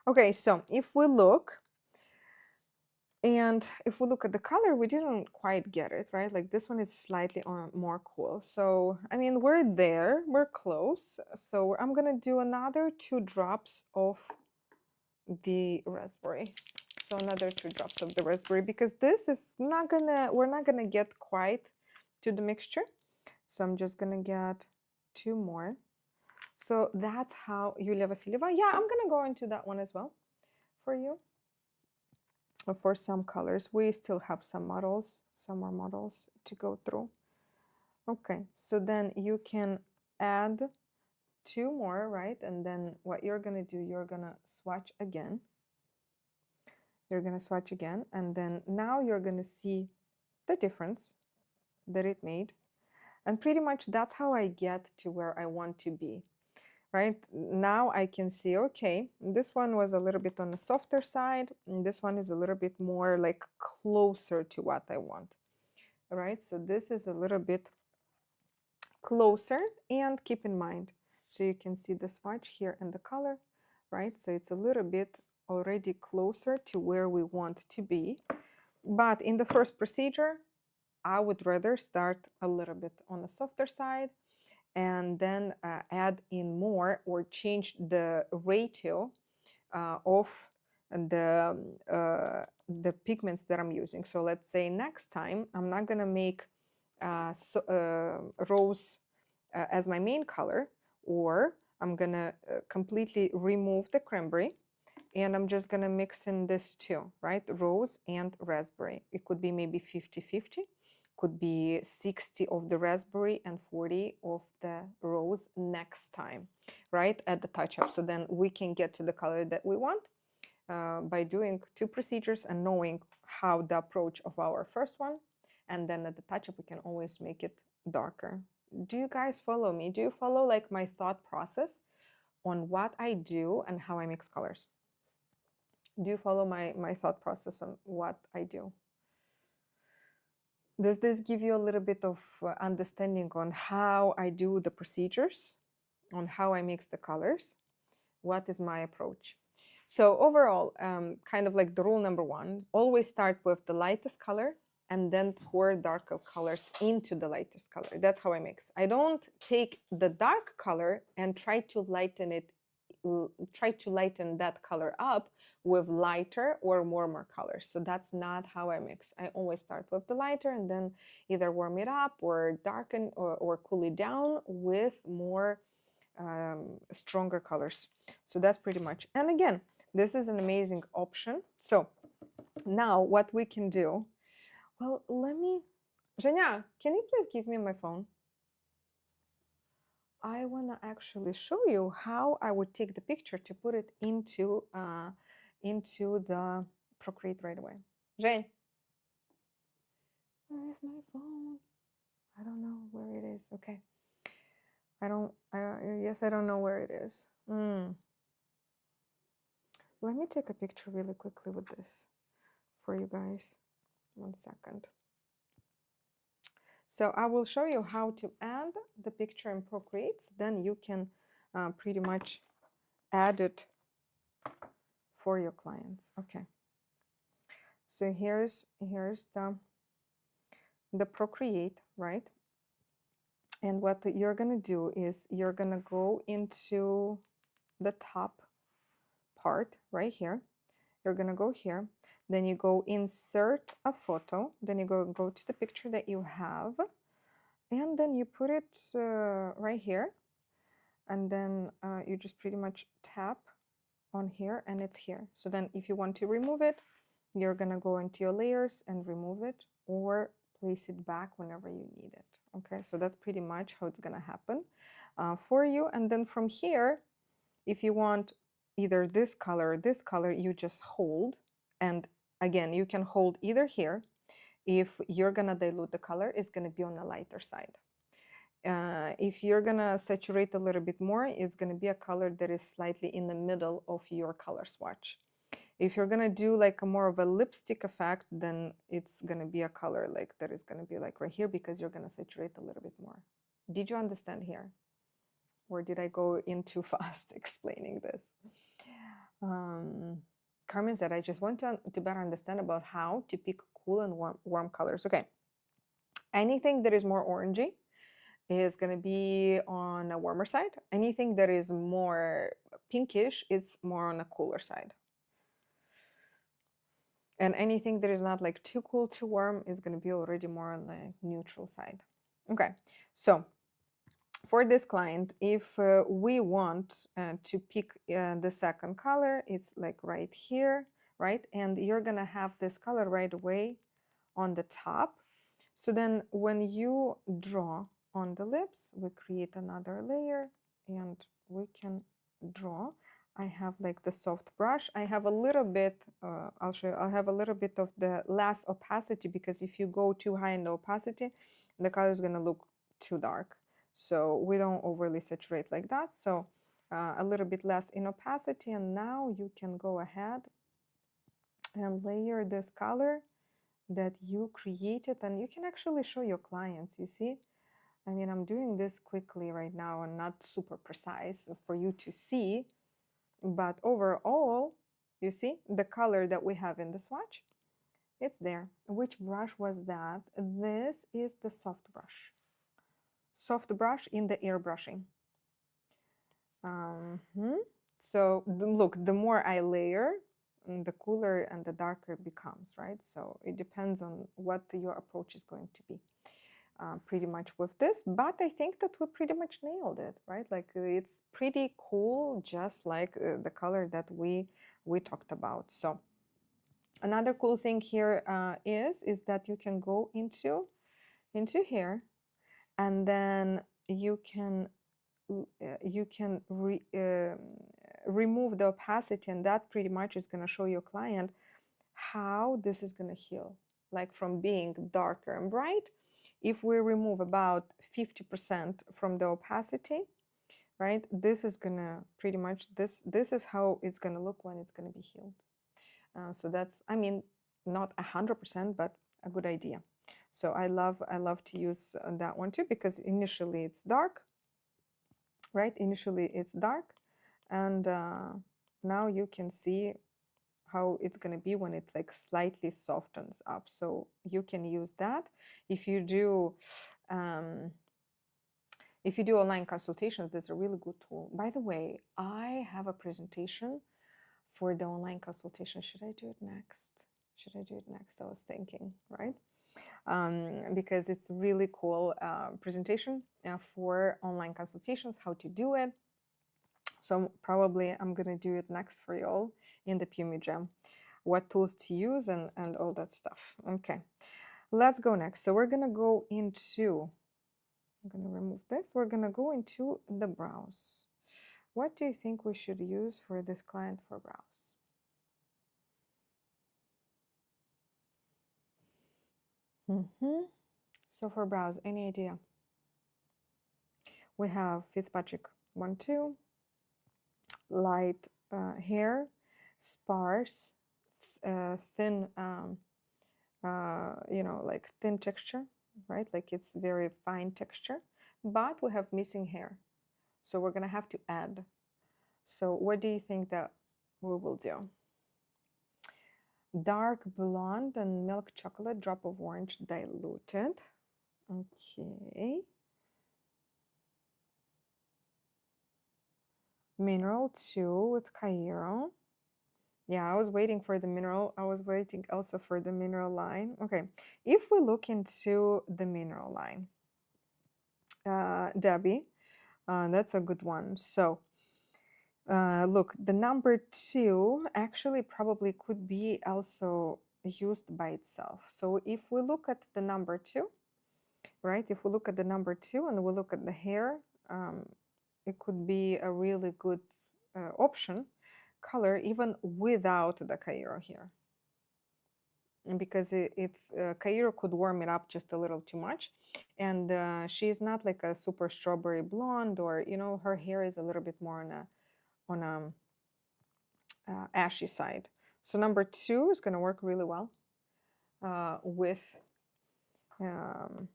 Okay, so if we look, and if we look at the color, we didn't quite get it, right? Like this one is slightly more cool. So, I mean, we're there, we're close. So I'm gonna do another 2 drops of the raspberry. So another 2 drops of the raspberry, because this is not gonna, we're not gonna get quite to the mixture. So I'm just gonna get 2 more. So that's how Yulia Vasilieva. Yeah, I'm gonna go into that one as well for you. For some colors, we still have some more models to go through. Okay, so then you can add 2 more, right? And then what you're gonna do, you're gonna swatch again. You're gonna swatch again, and then now you're gonna see the difference that it made. And pretty much that's how I get to where I want to be. Right now I can see, okay, this one was a little bit on the softer side, and this one is a little bit more like closer to what I want. All right, so this is a little bit closer, and keep in mind, so you can see the swatch here and the color, right? So it's a little bit already closer to where we want to be. But in the first procedure, I would rather start a little bit on the softer side and then add in more or change the ratio of the pigments that I'm using. So let's say next time I'm not gonna make rose as my main color, or I'm gonna completely remove the cranberry, and I'm just gonna mix in this two, right? Rose and raspberry. It could be maybe 50-50, could be 60 of the raspberry and 40 of the rose next time, right? At the touch up. So then we can get to the color that we want by doing two procedures and knowing how the approach of our first one, and then at the touch up we can always make it darker. Do you guys follow me? Do you follow like my thought process on what I do and how I mix colors? Do you follow my thought process on what I do? Does this give you a little bit of understanding on how I do the procedures, on how I mix the colors? What is my approach? So overall, kind of like the rule number one, always start with the lightest color and then pour darker colors into the lightest color. That's how I mix. I don't take the dark color and try to lighten it, try to lighten that color up with lighter or warmer colors. So that's not how I mix. I always start with the lighter and then either warm it up or darken or cool it down with more stronger colors. So that's pretty much. And again, this is an amazing option. So now what we can do, well, let me, Zhenya, can you please give me my phone? I want to actually show you how I would take the picture to put it into the Procreate right away. Zheny, where is my phone? I don't know where it is. Okay. I don't know where it is. Let me take a picture really quickly with this for you guys. 1 second. So I will show you how to add the picture in Procreate. So then you can pretty much add it for your clients. Okay. So here's the Procreate, right? And what you're gonna do is you're gonna go into the top part right here. You're gonna go here. Then you go insert a photo. Then you go to the picture that you have, and then you put it right here. And then you just pretty much tap on here, and it's here. So then if you want to remove it, you're gonna go into your layers and remove it, or place it back whenever you need it. Okay, so that's pretty much how it's gonna happen for you. And then from here, if you want either this color or this color, you just hold. And again, you can hold either here. If you're gonna dilute the color, it's gonna be on the lighter side. If you're gonna saturate a little bit more, it's gonna be a color that is slightly in the middle of your color swatch. If you're gonna do like a more of a lipstick effect, then it's gonna be a color like that is gonna be like right here, because you're gonna saturate a little bit more. Did you understand here? Or did I go in too fast explaining this? Carmen said, I just want to better understand about how to pick cool and warm colors. Okay. Anything that is more orangey is going to be on a warmer side. Anything that is more pinkish, it's more on a cooler side. And anything that is not like too cool, too warm is going to be already more on the neutral side. Okay, so for this client, if we want to pick the second color, it's like right here, right? And you're going to have this color right away on the top. So then when you draw on the lips, we create another layer and we can draw. I have like the soft brush. I have a little bit, I'll show you, I'll have a little bit of the less opacity, because if you go too high in the opacity, the color is going to look too dark. So we don't overly saturate like that. So a little bit less in opacity. And now you can go ahead and layer this color that you created, and you can actually show your clients, you see. I mean, I'm doing this quickly right now and not super precise for you to see, but overall, you see the color that we have in the swatch, it's there. Which brush was that? This is the soft brush. Soft brush in the airbrushing. So look, the more I layer, the cooler and the darker it becomes, right? So it depends on what your approach is going to be. Pretty much with this, but I think that we pretty much nailed it, right? Like it's pretty cool, just like the color that we talked about. So another cool thing here is that you can go into here, and then you can remove the opacity, and that pretty much is going to show your client how this is going to heal, like from being darker and bright. If we remove about 50% from the opacity, right, this is gonna pretty much, this is how it's gonna look when it's gonna be healed. So that's, I mean, not 100%, but a good idea. So I love to use that one too, because initially it's dark, right? Initially it's dark, and now you can see how it's going to be when it like slightly softens up. So you can use that if you do online consultations. That's a really good tool. By the way, I have a presentation for the online consultation. Should I do it next? I was thinking, right? Because it's really cool presentation for online consultations, how to do it. So probably I'm gonna do it next for you all in the PMU Jam, what tools to use and all that stuff. Okay, let's go next. So we're gonna go into, I'm gonna remove this. We're gonna go into the brows. What do you think we should use for this client for brows? So for brows, any idea? We have Fitzpatrick 1-2, light hair, sparse, thin, you know, like thin texture, right? Like it's very fine texture, but we have missing hair. So we're gonna have to add. So what do you think that we will do? Dark blonde and milk chocolate, drop of orange diluted. Okay. Mineral 2 with Cairo. Yeah, I was waiting for the mineral. I was waiting also for the mineral line. Okay, if we look into the mineral line, Debbie, that's a good one. So look, the number 2 actually probably could be also used by itself. So if we look at the number 2, right? If we look at the number 2 and we look at the hair, it could be a really good option color even without the Cairo here, because it's Cairo could warm it up just a little too much, and she's not like a super strawberry blonde, or you know, her hair is a little bit more on a ashy side. So number 2 is going to work really well with the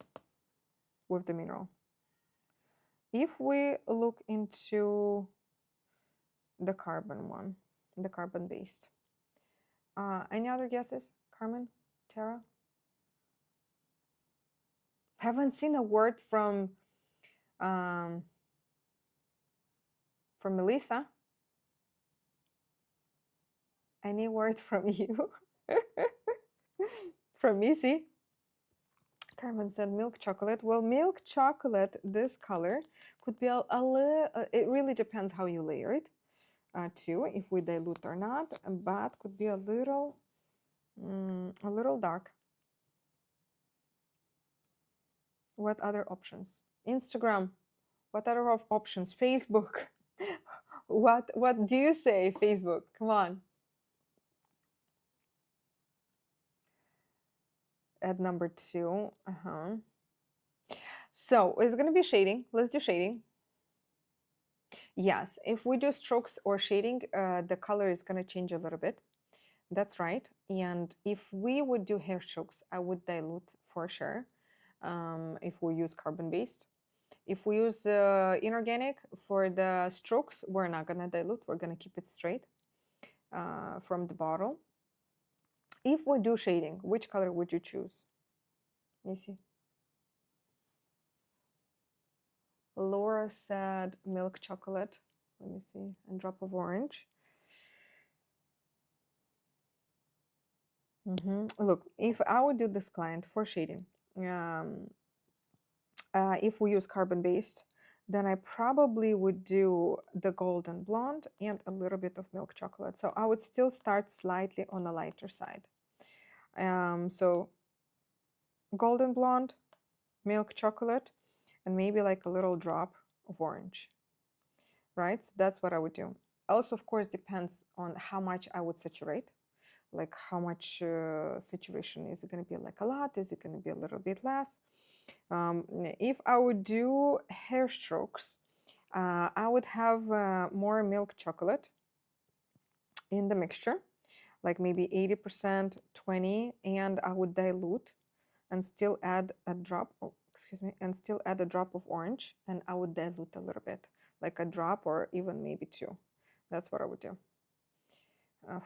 mineral. If we look into the carbon one, the carbon based, any other guesses? Carmen, Tara? Haven't seen a word from Melissa. Any word from you? From Missy? Carmen said milk chocolate. Well, milk chocolate, this color could be a little, it really depends how you layer it too, if we dilute or not, but could be a little dark. What other options? Instagram. What other options? Facebook. What do you say, Facebook? Come on. At number 2. So it's going to be shading. Let's do shading. Yes, if we do strokes or shading, the color is going to change a little bit. That's right. And if we would do hair strokes, I would dilute for sure. If we use carbon-based. If we use inorganic for the strokes, we're not going to dilute. We're going to keep it straight from the bottle. If we do shading, which color would you choose? Let me see. Laura said milk chocolate. Let me see. And drop of orange. Look, if I would do this client for shading, if we use carbon-based, then I probably would do the golden blonde and a little bit of milk chocolate. So I would still start slightly on the lighter side. So golden blonde, milk chocolate, and maybe like a little drop of orange, right? So that's what I would do. Also, of course, depends on how much I would saturate. Like how much saturation. Is it going to be like a lot? Is it going to be a little bit less? If I would do hair strokes, I would have more milk chocolate in the mixture, like maybe 80%, 20, and I would dilute and still add a drop, and still add a drop of orange, and I would dilute a little bit, like a drop or even maybe two. That's what I would do.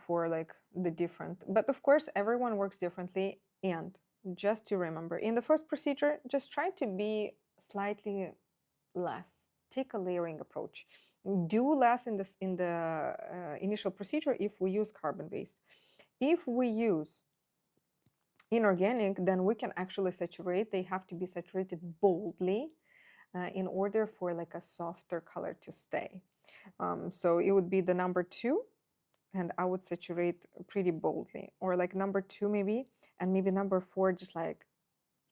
For like the different, but of course everyone works differently. And just to remember, in the first procedure, just try to be slightly less. Take a layering approach. Do less in the initial procedure if we use carbon-based. If we use inorganic, then we can actually saturate. They have to be saturated boldly in order for like a softer color to stay. So it would be the number 2, and I would saturate pretty boldly, or like number 2 maybe, and maybe number 4 just like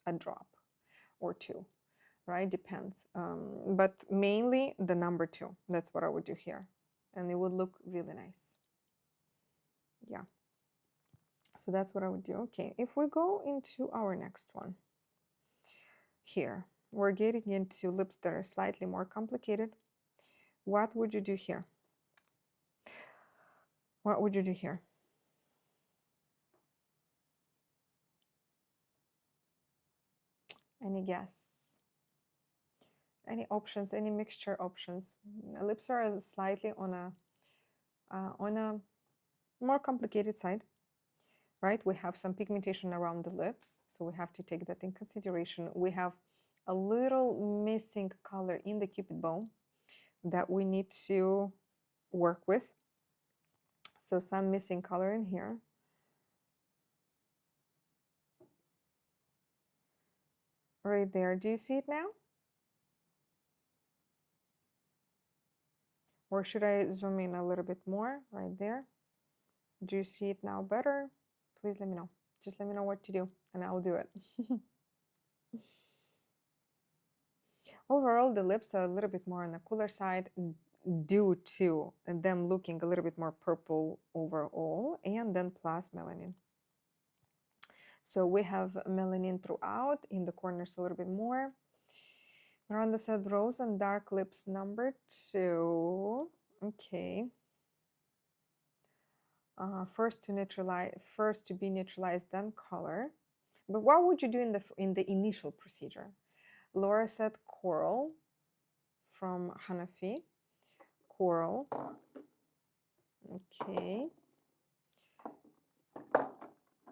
a drop or 2, right? Depends. But mainly the number 2. That's what I would do here, and it would look really nice. Yeah. So that's what I would do. Okay, if we go into our next one, here we're getting into lips that are slightly more complicated. What would you do here? What would you do here? Any guess? Any options? Any mixture options? Lips are slightly on a more complicated side, right? We have some pigmentation around the lips, so we have to take that in consideration. We have a little missing color in the cupid bow that we need to work with. So some missing color in here. Right there. Do you see it now? Or should I zoom in a little bit more? Right there. Do you see it now better? Please let me know. Just let me know what to do, and I'll do it. Overall, the lips are a little bit more on the cooler side due to them looking a little bit more purple overall, and then plus melanin. So we have melanin throughout, in the corners a little bit more. Miranda said rose and dark lips number 2. Okay. First to be neutralized, then color. But what would you do in the initial procedure? Laura said coral from Hanafi. Coral. Okay.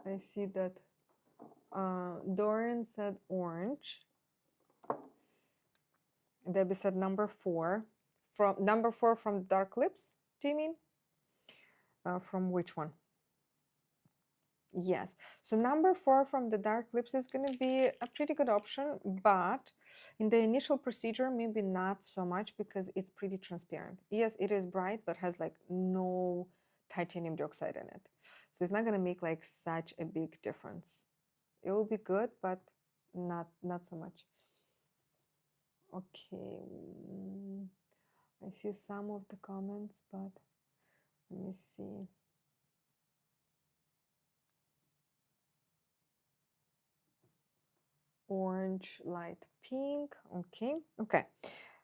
I see that Dorian said orange. Debbie said number 4. From number 4 from dark lips, do you mean? From which one? Yes. So number 4 from the dark lips is going to be a pretty good option, but in the initial procedure, maybe not so much because it's pretty transparent. Yes, it is bright, but has like no titanium dioxide in it. So it's not going to make like such a big difference. It will be good, but not so much. Okay. I see some of the comments, but let me see. Orange light. pink. Okay.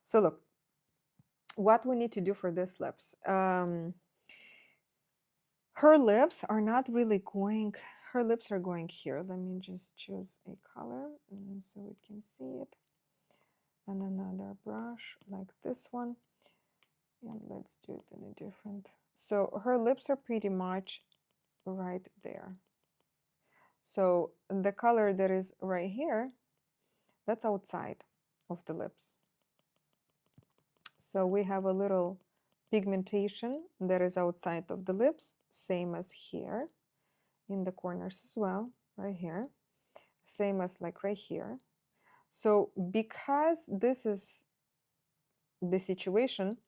So look, what we need to do for this lips. Her lips are not really going, her lips are going here. Let me just choose a color so we can see it. And another brush like this one. And let's do it in a different. So her lips are pretty much right there. So the color that is right here, that's outside of the lips. So we have a little pigmentation that is outside of the lips, same as here in the corners as well, right here, same as like right here. So because this is the situation,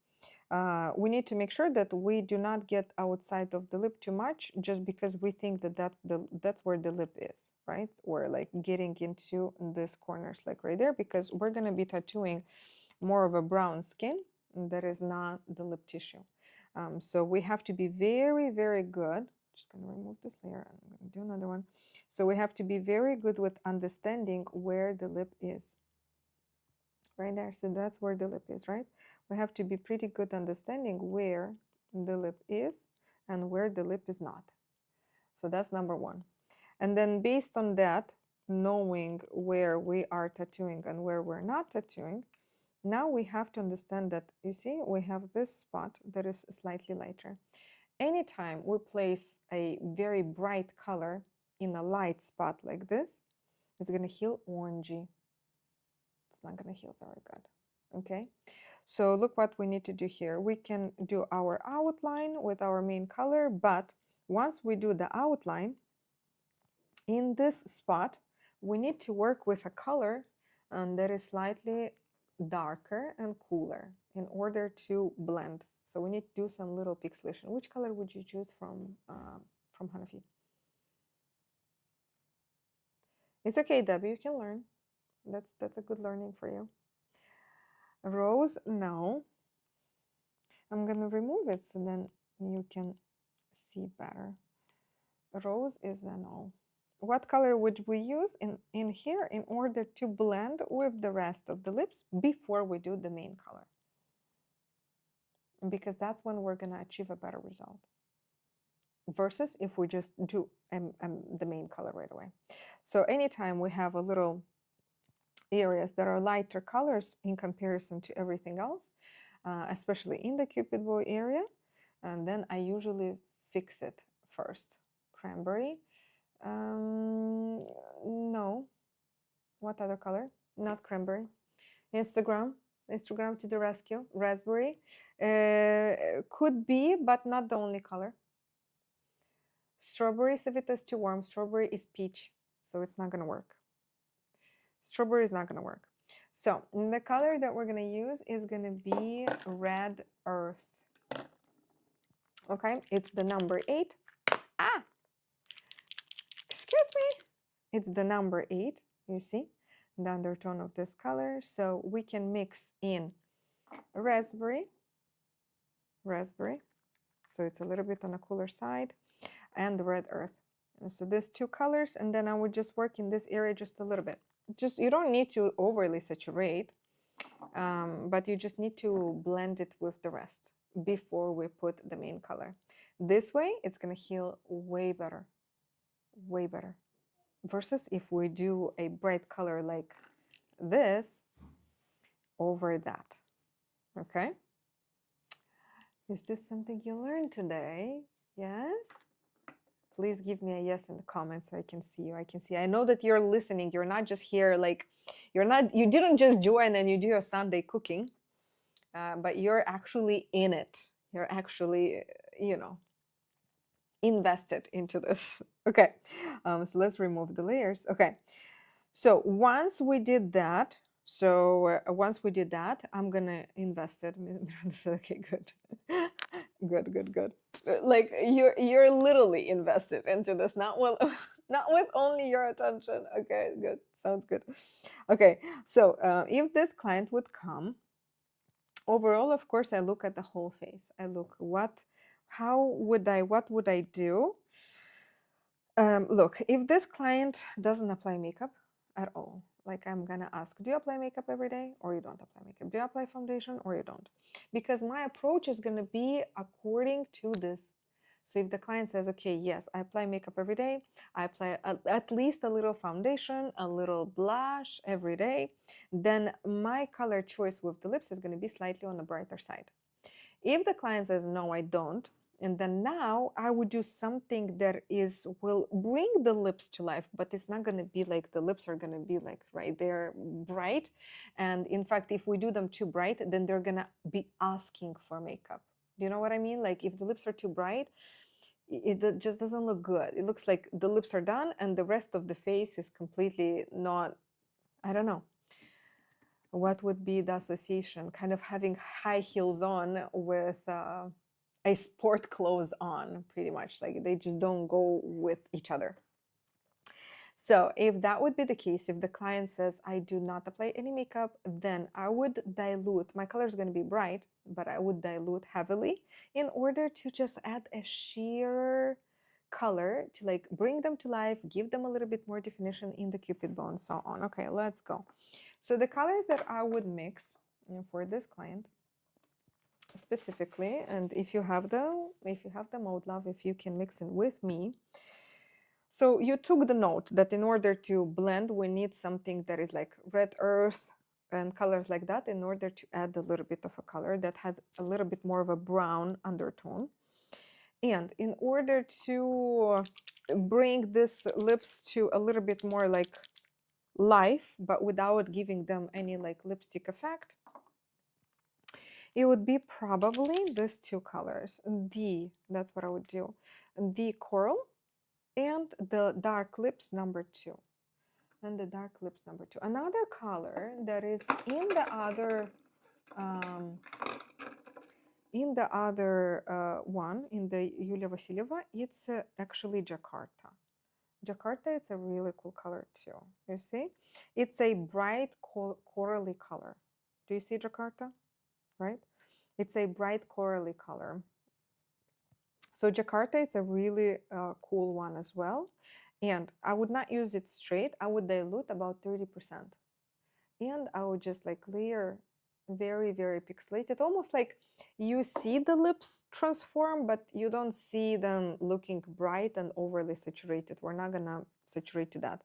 we need to make sure that we do not get outside of the lip too much, just because we think that that's where the lip is, right? Or like getting into these corners like right there, because we're going to be tattooing more of a brown skin that is not the lip tissue. So we have to be very, very good. Just going to remove this layer and I'm going to do another one. So we have to be very good with understanding where the lip is. Right there. So that's where the lip is, right? We have to be pretty good understanding where the lip is and where the lip is not. So that's number one. And then based on that, knowing where we are tattooing and where we're not tattooing, now we have to understand that, you see, we have this spot that is slightly lighter. Anytime we place a very bright color in a light spot like this, it's going to heal orangey. It's not going to heal very good. Okay, so look what we need to do here. We can do our outline with our main color, but once we do the outline in this spot, we need to work with a color that is slightly darker and cooler in order to blend. So we need to do some little pixelation. Which color would you choose from Hanafi? It's okay, Debbie, you can learn. That's a good learning for you. Rose, no. I'm gonna remove it so then you can see better. Rose is a no. What color would we use in here in order to blend with the rest of the lips before we do the main color? Because that's when we're gonna achieve a better result versus if we just do the main color right away. So anytime we have a little areas that are lighter colors in comparison to everything else, especially in the Cupid bow area, and then I usually fix it first. Cranberry, no. What other color? Not cranberry. Instagram to the rescue. Raspberry, could be, but not the only color. Strawberry, if it is too warm. Strawberry is peach, so it's not gonna work. Strawberry is not going to work. So the color that we're going to use is going to be Red Earth. Okay, it's the number 8. Excuse me. It's the number 8, you see, the undertone of this color. So we can mix in raspberry. So it's a little bit on the cooler side, and Red Earth. And so these two colors, and then I would just work in this area just a little bit. Just, you don't need to overly saturate, but you just need to blend it with the rest before we put the main color. This way, it's going to heal way better versus if we do a bright color like this over that. Okay, is this something you learned today? Yes. Please give me a yes in the comments so I can see you. I know that you're listening. You're not just here, like, you didn't just join and you do your Sunday cooking, but you're actually in it. You're actually, invested into this. Okay, so let's remove the layers. Okay, so once we did that, I'm gonna invest it. Okay, good. Good. Like you're literally invested into this, not with only your attention. Okay, good. Sounds good. Okay, so if this client would come, overall, of course, I look at the whole face. I look what would I do? Look, if this client doesn't apply makeup at all, like I'm gonna ask, do you apply makeup every day or you don't apply makeup? Do you apply foundation or you don't? Because my approach is gonna be according to this. So if the client says, okay, yes, I apply makeup every day, I apply at least a little foundation, a little blush every day, then my color choice with the lips is gonna be slightly on the brighter side. If the client says, no, I don't, and then now I would do something that will bring the lips to life, but it's not going to be like the lips are going to be like right there bright. And in fact, if we do them too bright, then they're going to be asking for makeup. Do you know what I mean? Like if the lips are too bright, it just doesn't look good. It looks like the lips are done and the rest of the face is completely not, I don't know. What would be the association? Kind of having high heels on with a sport clothes on, pretty much. Like they just don't go with each other. So if that would be the case, if the client says, I do not apply any makeup, then I would dilute. My color is going to be bright, but I would dilute heavily in order to just add a sheer color to like bring them to life, give them a little bit more definition in the cupid bow and so on. Okay, let's go. So the colors that I would mix for this client specifically, and if you have the mode, love, if you can mix it with me. So you took the note that in order to blend, we need something that is like red earth and colors like that in order to add a little bit of a color that has a little bit more of a brown undertone. And in order to bring this lips to a little bit more like life, but without giving them any like lipstick effect, it would be probably these two colors. That's what I would do. The coral and the dark lips number 2. And the dark lips number 2. Another color that is in the other one, in the Yulia Vasilieva, it's actually Jakarta. Jakarta, it's a really cool color too. You see? It's a bright corally color. Do you see Jakarta? Right? It's a bright corally color. So Jakarta is a really cool one as well. And I would not use it straight. I would dilute about 30%. And I would just like layer very, very pixelated, almost like you see the lips transform, but you don't see them looking bright and overly saturated. We're not gonna saturate to that.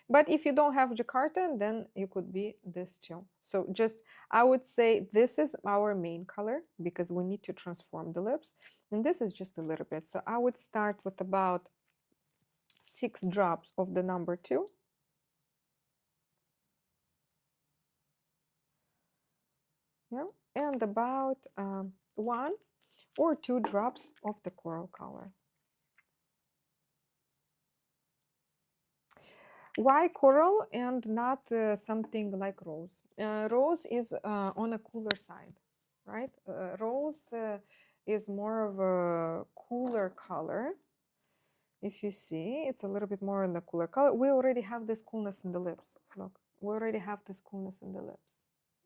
But if you don't have Jakarta, then you could be this too. So just, I would say this is our main color because we need to transform the lips. And this is just a little bit. So I would start with about 6 drops of the number 2. Yeah, and about 1 or 2 drops of the coral color. Why coral and not something like rose? Rose is on a cooler side, right? Rose is more of a cooler color. If you see, it's a little bit more in the cooler color. We already have this coolness in the lips. Look, we already have this coolness in the lips.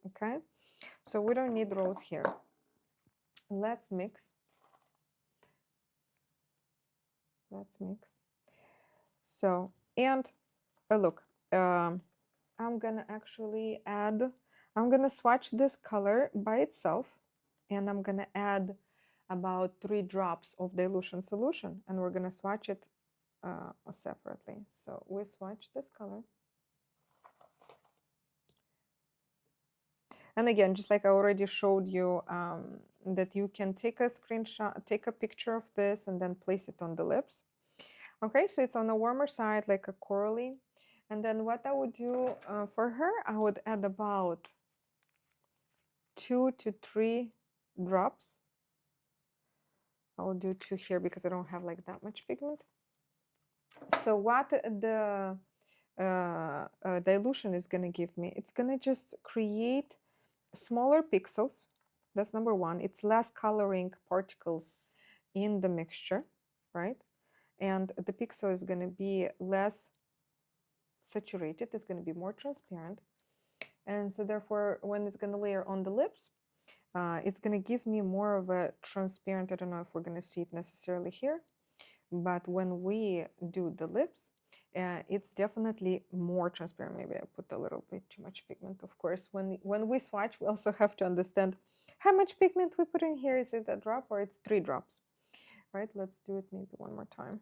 Okay, so we don't need rose here. Let's mix. Let's mix. So, and look, I'm gonna actually add, I'm gonna swatch this color by itself, and I'm gonna add about 3 drops of dilution solution, and we're gonna swatch it separately. So we swatch this color. And again, just like I already showed you, that you can take a screenshot, take a picture of this and then place it on the lips. Okay, so it's on the warmer side, like a corally. And then what I would do for her, I would add about 2 to 3 drops. I will do 2 here because I don't have like that much pigment. So what the dilution is going to give me, it's going to just create smaller pixels. That's number 1. It's less coloring particles in the mixture, right? And the pixel is going to be less saturated. It's going to be more transparent. And so therefore, when it's going to layer on the lips, it's going to give me more of a transparent, I don't know if we're going to see it necessarily here, but when we do the lips, It's definitely more transparent. Maybe I put a little bit too much pigment. Of course, when we swatch, we also have to understand how much pigment we put in here. Is it a drop or it's 3 drops? Right, let's do it maybe one more time.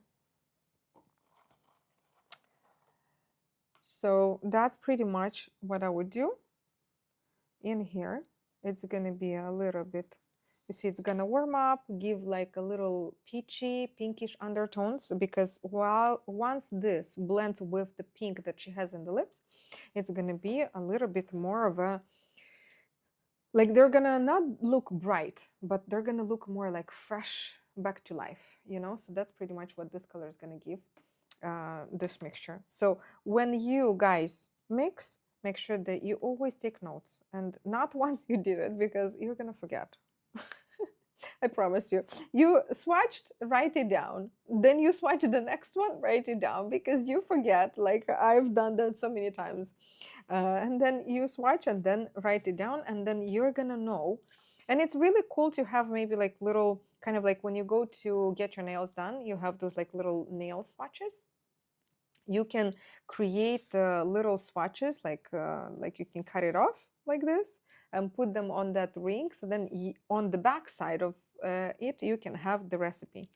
So that's pretty much what I would do in here. It's gonna be a little bit, you see, it's gonna warm up, give like a little peachy, pinkish undertones, because once this blends with the pink that she has in the lips, it's gonna be a little bit more of a, like, they're gonna not look bright, but they're gonna look more like fresh, back to life, you know. So that's pretty much what this color is gonna give this mixture. So when you guys mix, make sure that you always take notes, and not once you did it, because you're gonna forget. I promise you. You swatched, write it down. Then you swatch the next one, write it down, because you forget. Like, I've done that so many times. And then you swatch and then write it down, and then you're gonna know. And it's really cool to have maybe like little, kind of like when you go to get your nails done, you have those like little nail swatches. You can create little swatches, like you can cut it off like this and put them on that ring. So then on the back side of it, you can have the recipe.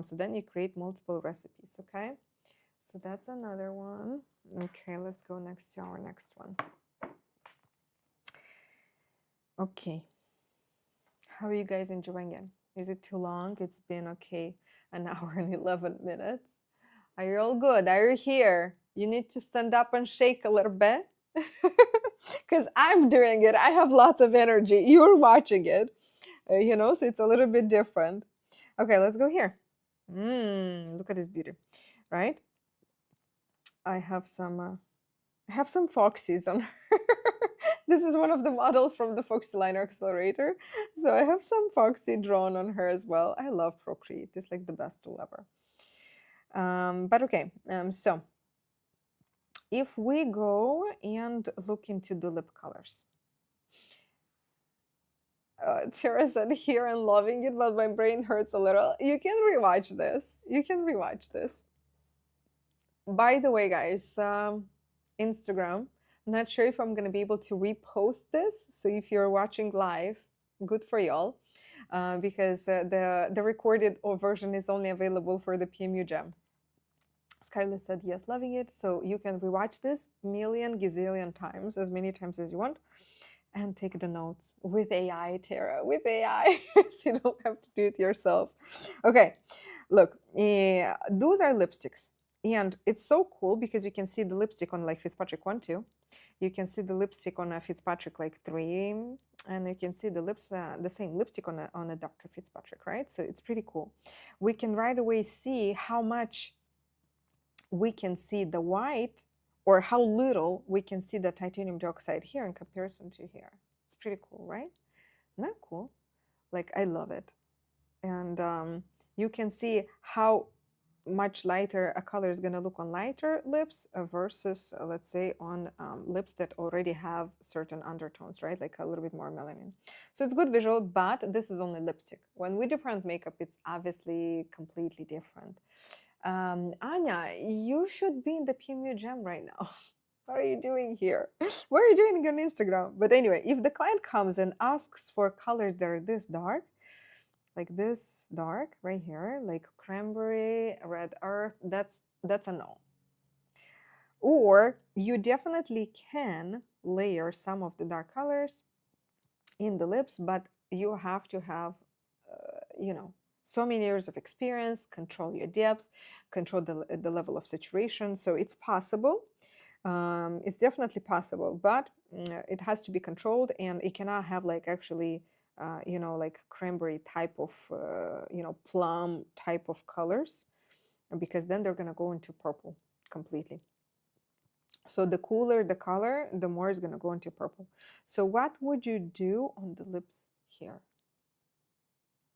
So then you create multiple recipes. Okay, so that's another one. Okay, let's go next to our next one. Okay, how are you guys enjoying it? Is it too long? It's been okay, an hour and 11 minutes. Are you all good? Are you here? You need to stand up and shake a little bit, because I'm doing it. I have lots of energy. You're watching it, you know, so it's a little bit different. Okay, let's go here. Look at this beauty, right? I have some foxies on her. This is one of the models from the Foxy Liner Accelerator. So I have some foxy drawn on her as well. I love Procreate. It's like the best tool ever. But okay, so if we go and look into the lip colors. Tara said here and loving it, but my brain hurts a little. You can rewatch this. You can rewatch this. By the way, guys, Instagram, I'm not sure if I'm going to be able to repost this. So if you're watching live, good for y'all, because the recorded version is only available for the PMU Jam. Scarlett said, yes, loving it. So you can rewatch this million gazillion times, as many times as you want, and take the notes with AI, Tara, with AI. So you don't have to do it yourself. Okay, look, those are lipsticks. And it's so cool because you can see the lipstick on like Fitzpatrick 1, 2. You can see the lipstick on a Fitzpatrick like 3. And you can see the same lipstick on a Dr. Fitzpatrick, right? So it's pretty cool. We can right away see how much we can see the white, or how little we can see the titanium dioxide here in comparison to here. It's pretty cool, right? Isn't that cool? Like, I love it. And you can see how much lighter a color is going to look on lighter lips versus, let's say, on lips that already have certain undertones, right? Like a little bit more melanin. So it's good visual, but this is only lipstick. When we do print makeup, it's obviously completely different. Anya, you should be in the PMU Jam right now. What are you doing here? What are you doing on Instagram? But anyway, if the client comes and asks for colors that are this dark, like this dark right here, like cranberry, red earth, that's a no. Or you definitely can layer some of the dark colors in the lips, but you have to have, you know, so many years of experience, control your depth, control the level of saturation. So it's possible. It's definitely possible, but it has to be controlled, and it cannot have like actually, you know, like cranberry type of, you know, plum type of colors, because then they're going to go into purple completely. So the cooler the color, the more it's going to go into purple. So what would you do on the lips here?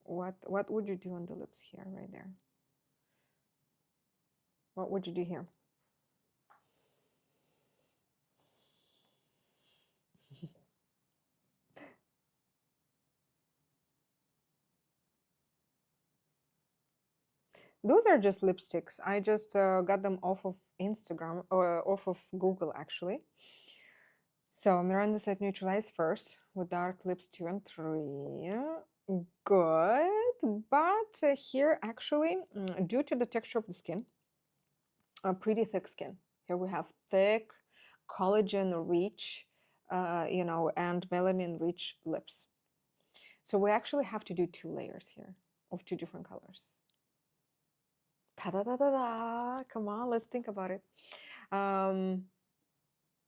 What would you do on the lips here, right there? What would you do here? Those are just lipsticks. I just got them off of Instagram or off of Google actually. So Miranda said neutralize first with dark lips 2 and 3. Good, but here actually, due to the texture of the skin, a pretty thick skin. Here we have thick, collagen-rich, and melanin-rich lips. So we actually have to do 2 layers here of 2 different colors. Ta-da-da-da-da! Come on, let's think about it.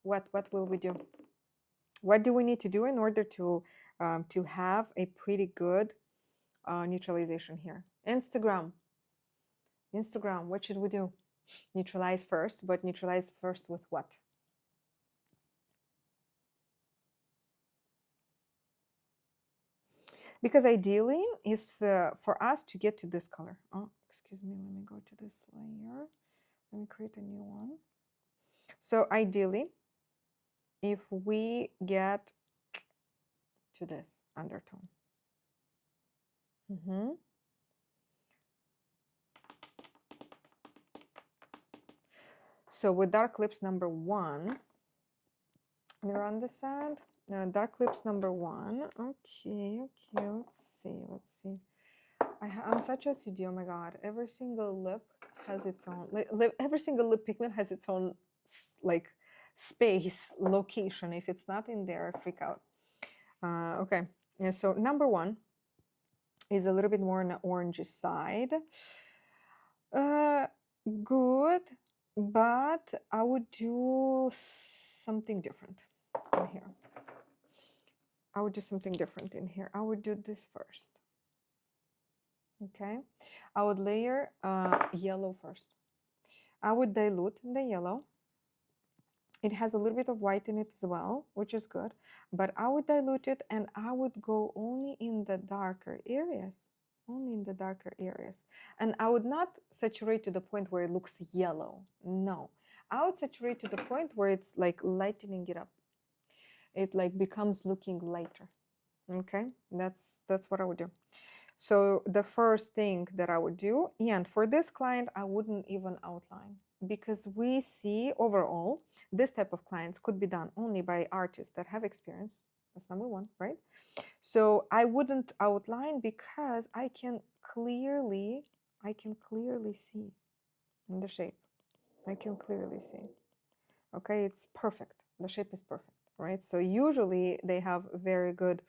What will we do? What do we need to do in order to have a pretty good neutralization here? Instagram, what should we do? Neutralize first, but neutralize first with what? Because ideally is for us to get to this color. Oh, excuse me, let me go to this layer. Let me create a new one. So ideally, if we get to this undertone. So with dark lips number 1, Miranda said, dark lips number 1. Okay, let's see. I'm such a OCD, oh my god. Every single lip has its own, every single lip pigment has its own, like, space, location. If it's not in there, I freak out. Okay, yeah, so number 1 is a little bit more on the orangey side. Good, but I would do something different in here. I would do something different in here. I would do this first. Okay, I would layer yellow first. I would dilute the yellow. It has a little bit of white in it as well, which is good, but I would dilute it and I would go only in the darker areas. And I would not saturate to the point where it looks yellow. No, I would saturate to the point where it's like lightening it up. It like becomes looking lighter. Okay, that's what I would do. So the first thing that I would do, and for this client, I wouldn't even outline, because we see overall this type of clients could be done only by artists that have experience. That's number 1, right? So I wouldn't outline because I can clearly see in the shape. I can clearly see. Okay, it's perfect. The shape is perfect, right? So usually they have very good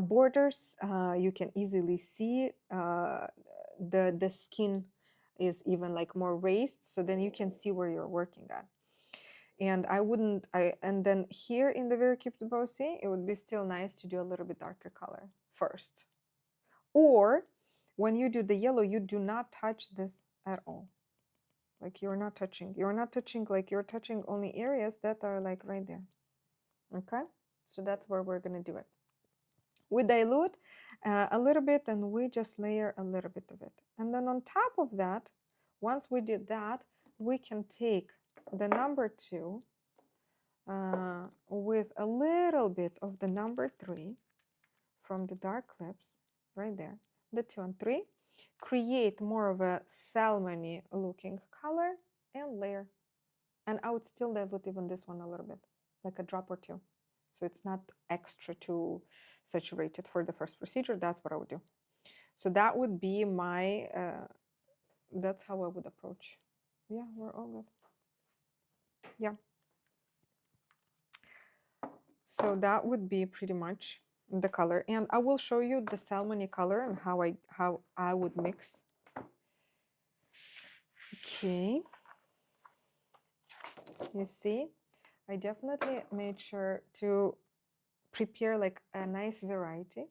borders. You can easily see the skin is even like more raised, so then you can see where you're working at. And and then here in the very cute bossy, it would be still nice to do a little bit darker color first. Or when you do the yellow, you do not touch this at all. Like you're not touching, like you're touching only areas that are like right there. Okay, so that's where we're gonna do it. We dilute a little bit and we just layer a little bit of it. And then on top of that, once we did that, we can take the number 2 with a little bit of the number 3 from the dark lips, right there, the 2 and 3, create more of a salmony looking color and layer. And I would still dilute even this one a little bit, like a drop or 2. So it's not extra too saturated for the first procedure. That's what I would do. So that would be my, that's how I would approach. Yeah, we're all good. Yeah. So that would be pretty much the color. And I will show you the salmony color and how I would mix. Okay. You see, I definitely made sure to prepare like a nice variety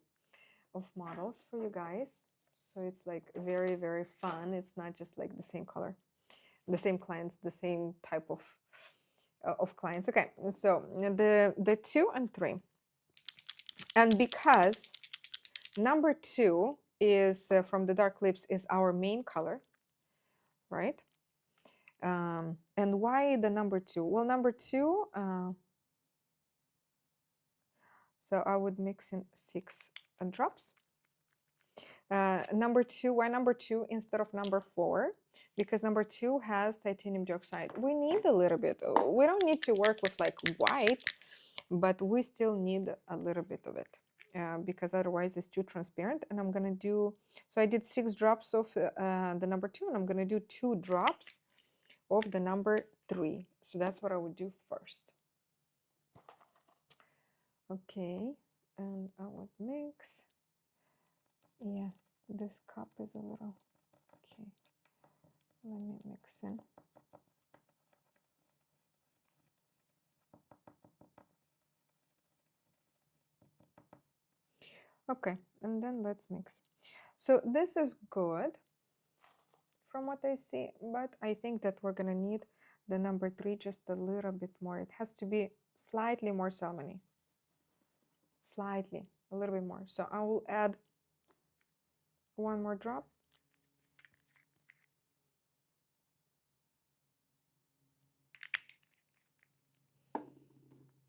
of models for you guys, so it's like very, very fun. It's not just like the same color, the same clients, the same type of clients. Okay, so the 2 and 3, and because number 2 is from the dark lips is our main color, right? And why the number 2? Well, number 2, so I would mix in 6 drops. Number 2, why number 2 instead of number 4? Because number 2 has titanium dioxide. We need a little bit. We don't need to work with like white, but we still need a little bit of it because otherwise it's too transparent. And I'm going to do, so I did 6 drops of the number 2, and I'm going to do 2 drops of the number 3. So that's what I would do first. Okay, and I would mix. Yeah, this cup is a little, okay, let me mix in. Okay, and then let's mix. So this is good from what I see, but I think that we're gonna need the number 3 just a little bit more. It has to be slightly more salmon-y. Slightly, a little bit more. So I will add 1 more drop.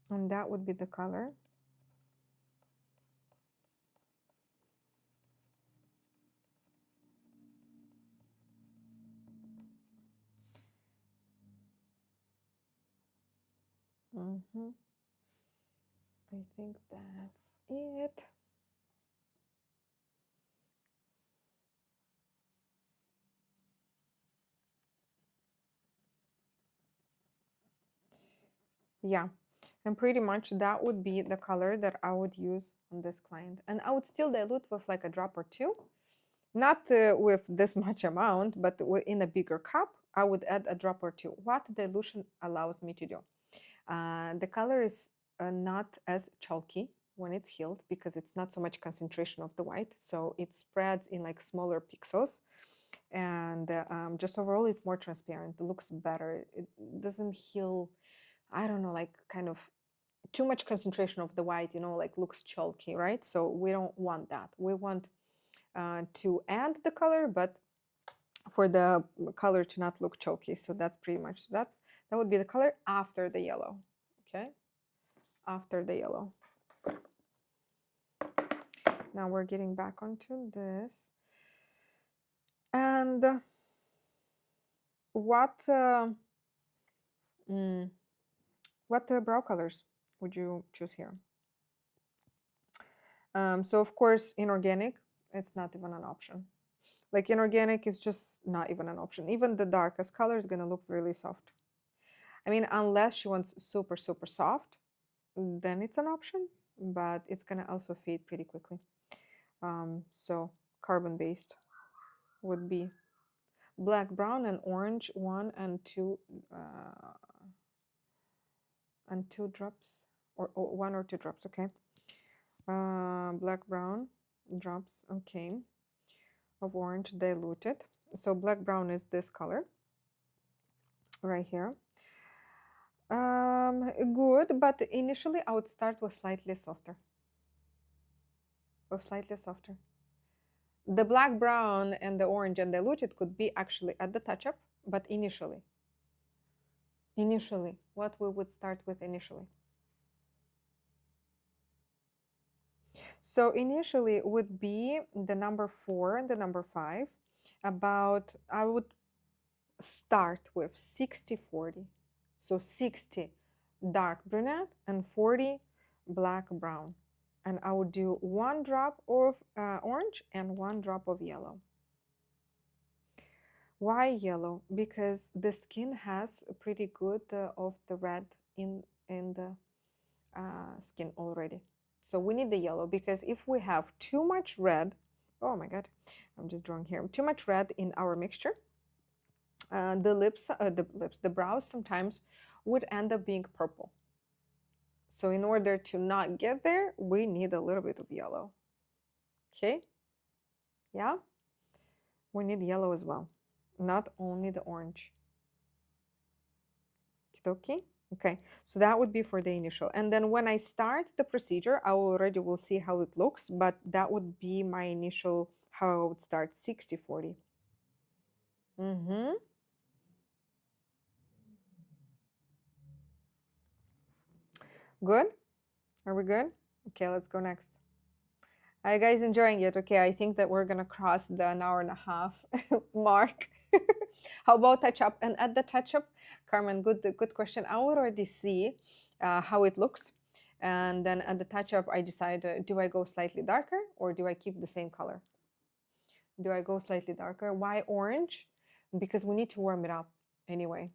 And that would be the color. I think that's it. Yeah, and pretty much that would be the color that I would use on this client. And I would still dilute with like a drop or 2, not with this much amount, but in a bigger cup, I would add a drop or 2. What dilution allows me to do? The color is not as chalky when it's healed because it's not so much concentration of the white. So it spreads in like smaller pixels. And just overall, it's more transparent. It looks better. It doesn't heal, I don't know, like kind of too much concentration of the white, you know, like looks chalky, right? So we don't want that. We want to add the color, but for the color to not look chalky. So that's pretty much, that would be the color after the yellow. Okay, after the yellow. Now we're getting back onto this. And what brow colors would you choose here? So of course, inorganic, it's not even an option. Like inorganic is just not even an option. Even the darkest color is gonna look really soft. I mean, unless she wants super, super soft, then it's an option, but it's gonna also fade pretty quickly. So carbon-based would be black, brown, and orange, 1 and 2 drops, or 1 or 2 drops, okay. Black, brown drops, okay, of orange diluted. So black, brown is this color right here. Good, but initially I would start with slightly softer. The black, brown, and the orange and diluted could be actually at the touch-up, but initially, what we would start with initially. So initially would be the number 4 and the number 5. I would start with 60-40. So 60 dark brunette and 40 black brown. And I would do 1 drop of orange and 1 drop of yellow. Why yellow? Because the skin has a pretty good of the red in the skin already. So we need the yellow, because if we have too much red, oh my god, I'm just drawing here, too much red in our mixture, the brows sometimes would end up being purple. So in order to not get there, we need a little bit of yellow. Okay? Yeah? We need yellow as well, not only the orange. Okay? Okay, so that would be for the initial. And then when I start the procedure, I already will see how it looks, but that would be my initial, how I would start, 60-40. Good? Are we good? Okay, let's go next. Are you guys enjoying it? Okay, I think that we're gonna cross the an hour and a half mark. How about touch up? And at the touch up, Carmen, good question. I already see how it looks, and then at the touch up, I decide do I go slightly darker or do I keep the same color? Do I go slightly darker? Why orange? Because we need to warm it up anyway.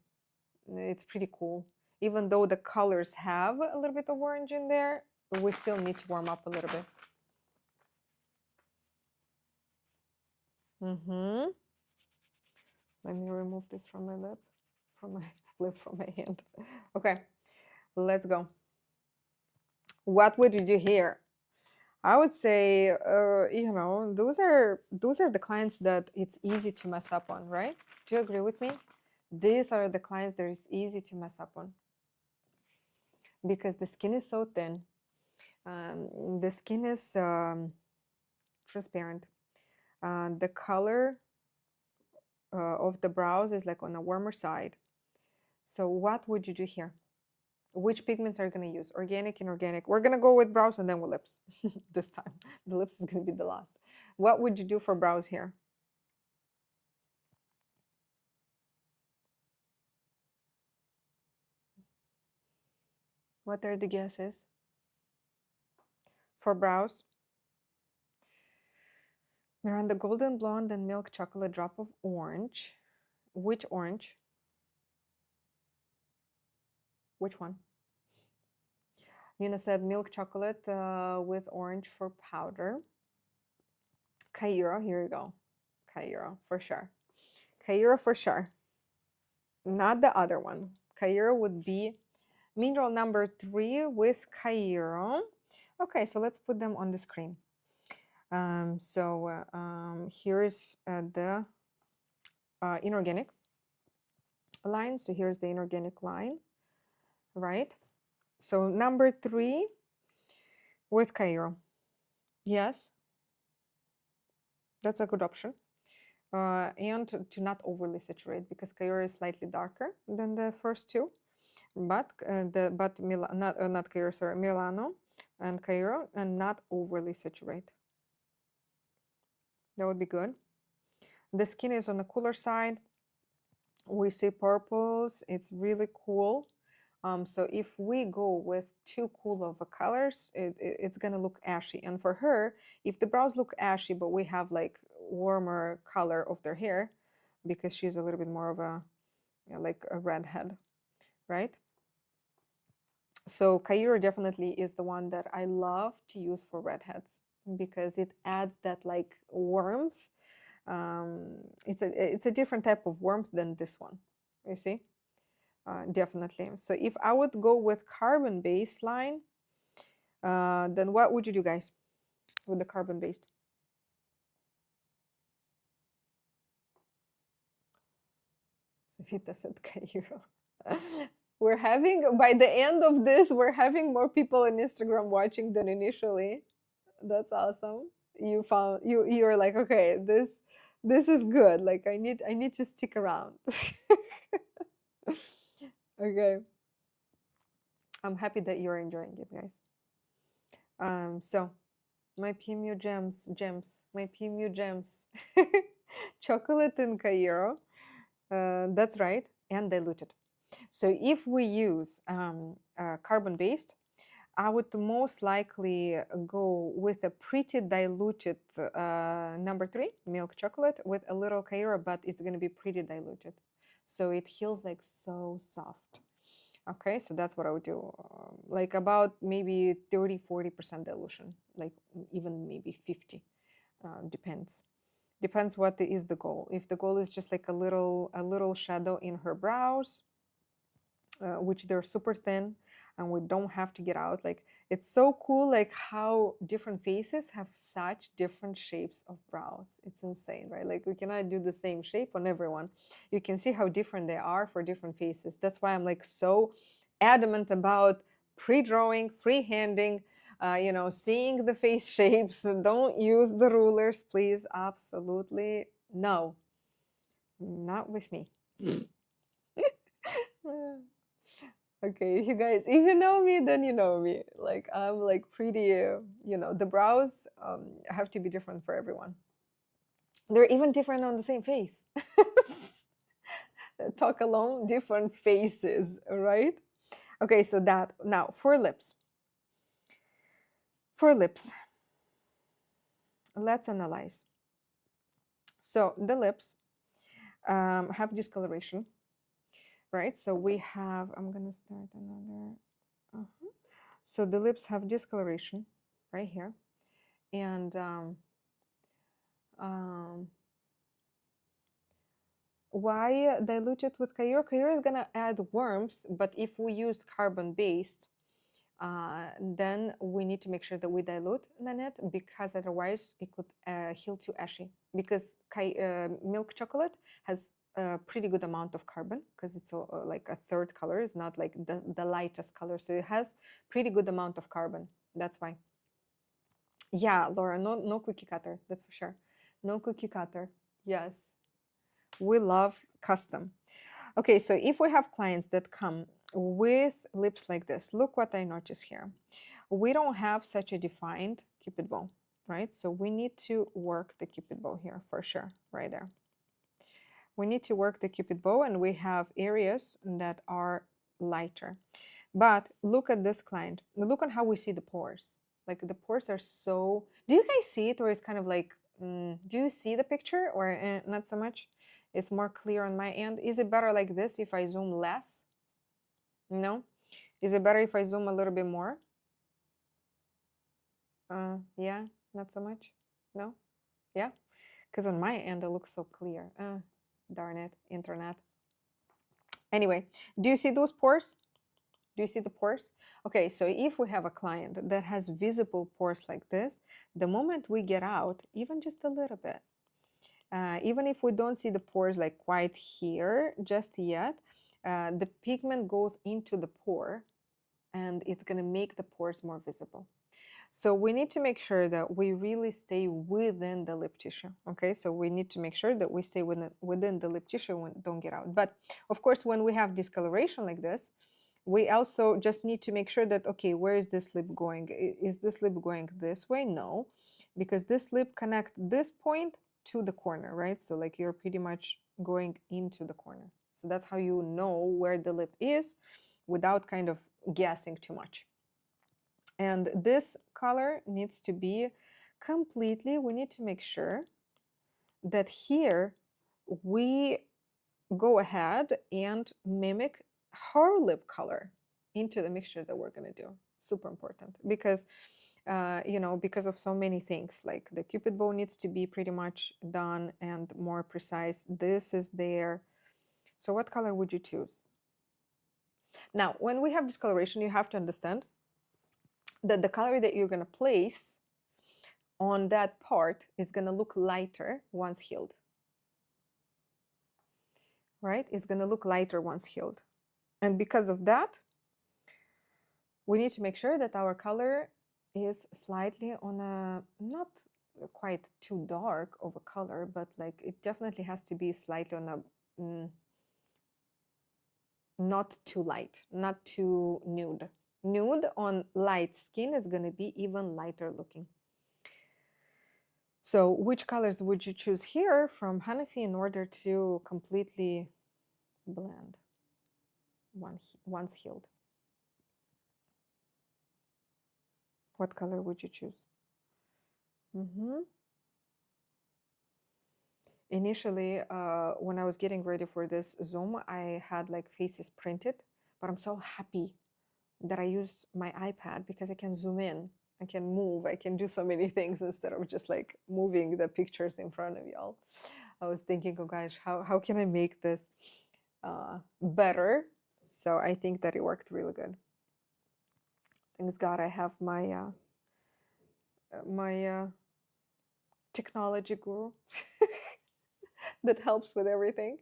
It's pretty cool. Even though the colors have a little bit of orange in there, we still need to warm up a little bit. Mm-hmm. Let me remove this from my lip, from my from my hand. Okay, let's go. What would you do here? I would say, you know, those are the clients that it's easy to mess up on, right? Do you agree with me? These are the clients that it's easy to mess up on because the skin is so thin. The skin is transparent. The color of the brows is like on a warmer side. So what would you do here? Which pigments are you going to use? Organic, inorganic. We're going to go with brows and then with lips this time. The lips is going to be the last. What would you do for brows here? What are the guesses? For brows, Miranda, golden blonde and milk chocolate, drop of orange. Which orange? Which one? Nina said milk chocolate with orange for powder. Cairo, here you go. Cairo, for sure. Cairo, for sure. Not the other one. Cairo would be mineral number 3 with Cairo. Okay, so let's put them on the screen. Here's the inorganic line. So here's the inorganic line, right? So number 3 with Cairo. Yes, that's a good option. And to not overly saturate because Cairo is slightly darker than the first two, but not Cairo, sorry, Milano and Cairo, and not overly saturate. That would be good. The skin is on the cooler side. We see purples. It's really cool. So if we go with too cool of a colors, it's gonna look ashy. And for her, if the brows look ashy, but we have like warmer color of their hair, because she's a little bit more of a, you know, like a redhead, right? So Cairo definitely is the one that I love to use for redheads because it adds that like warmth. It's a different type of warmth than this one, you see. Definitely. So if I would go with carbon based line, then what would you do, guys, with the carbon based? Safita said Cairo. We're having, by the end of this, we're having more people on Instagram watching than initially. That's awesome. You found you're like, okay, this is good. Like I need to stick around. Okay. I'm happy that you're enjoying it, guys. So my PMU gems, my PMU gems. Chocolate and Cairo. That's right, and diluted. So if we use carbon-based, I would most likely go with a pretty diluted number 3, milk chocolate, with a little Cairo, but it's going to be pretty diluted. So it feels like so soft. Okay, so that's what I would do. Like about maybe 30-40% dilution, like even maybe 50. Depends. Depends what is the goal. If the goal is just like a little shadow in her brows, which they're super thin and we don't have to get out, like it's so cool like how different faces have such different shapes of brows. It's insane, right? Like we cannot do the same shape on everyone. You can see how different they are for different faces. That's why I'm like so adamant about pre-drawing, freehanding, you know, seeing the face shapes. Don't use the rulers, please. Absolutely no, not with me. Okay, you guys, if you know me, then you know me. Like I'm like pretty, the brows have to be different for everyone. They're even different on the same face. Talk alone, different faces, right? Okay, so that now for lips. For lips, let's analyze. So the lips have discoloration, right? So we have, I'm gonna start another. So the lips have discoloration right here, and why dilute it with Kyur? Kyur is gonna add warmth, but if we use carbon based, then we need to make sure that we dilute Nanette, because otherwise it could heal too ashy. Because milk chocolate has a pretty good amount of carbon, because it's like a third color. It's not like the lightest color, so it has pretty good amount of carbon. That's why. Yeah, Laura, no cookie cutter. That's for sure. No cookie cutter. Yes, we love custom. Okay, so if we have clients that come with lips like this, look what I notice here. We don't have such a defined cupid bow, right? So we need to work the cupid bow here for sure, right there. We need to work the cupid bow, and we have areas that are lighter. But look at this client. Look on how we see the pores. Like the pores are so, do you guys see it, or it's kind of like, do you see the picture, or not so much? It's more clear on my end. Is it better like this if I zoom less? No? Is it better if I zoom a little bit more? Yeah, not so much? No? Yeah? Because on my end, it looks so clear. Darn it, internet. Anyway, do you see those pores? Do you see the pores? Okay, so if we have a client that has visible pores like this, the moment we get out, even just a little bit, even if we don't see the pores like quite here just yet, the pigment goes into the pore and it's going to make the pores more visible. So we need to make sure that we really stay within the lip tissue. Okay, so we need to make sure that we stay within the lip tissue and don't get out. But of course, when we have discoloration like this, we also just need to make sure that, okay, where is this lip going? Is this lip going this way? No, because this lip connects this point to the corner, right? So like you're pretty much going into the corner. So that's how you know where the lip is without kind of guessing too much. And this color needs to be completely, we need to make sure that here we go ahead and mimic her lip color into the mixture that we're going to do. Super important, because because of so many things, like the cupid bow needs to be pretty much done and more precise. This is there. So what color would you choose? Now, when we have discoloration, you have to understand that the color that you're going to place on that part is going to look lighter once healed. Right? It's going to look lighter once healed. And because of that, we need to make sure that our color is slightly on a, not quite too dark of a color, but like it definitely has to be slightly on a, not too light, not too nude. Nude on light skin is going to be even lighter looking. So which colors would you choose here from Hanafi in order to completely blend once healed? What color would you choose? Initially, when I was getting ready for this Zoom, I had like faces printed, but I'm so happy that I used my iPad because I can zoom in, I can move, I can do so many things instead of just like moving the pictures in front of y'all. I was thinking, oh gosh, how can I make this better? So I think that it worked really good. Thanks God I have my technology guru that helps with everything.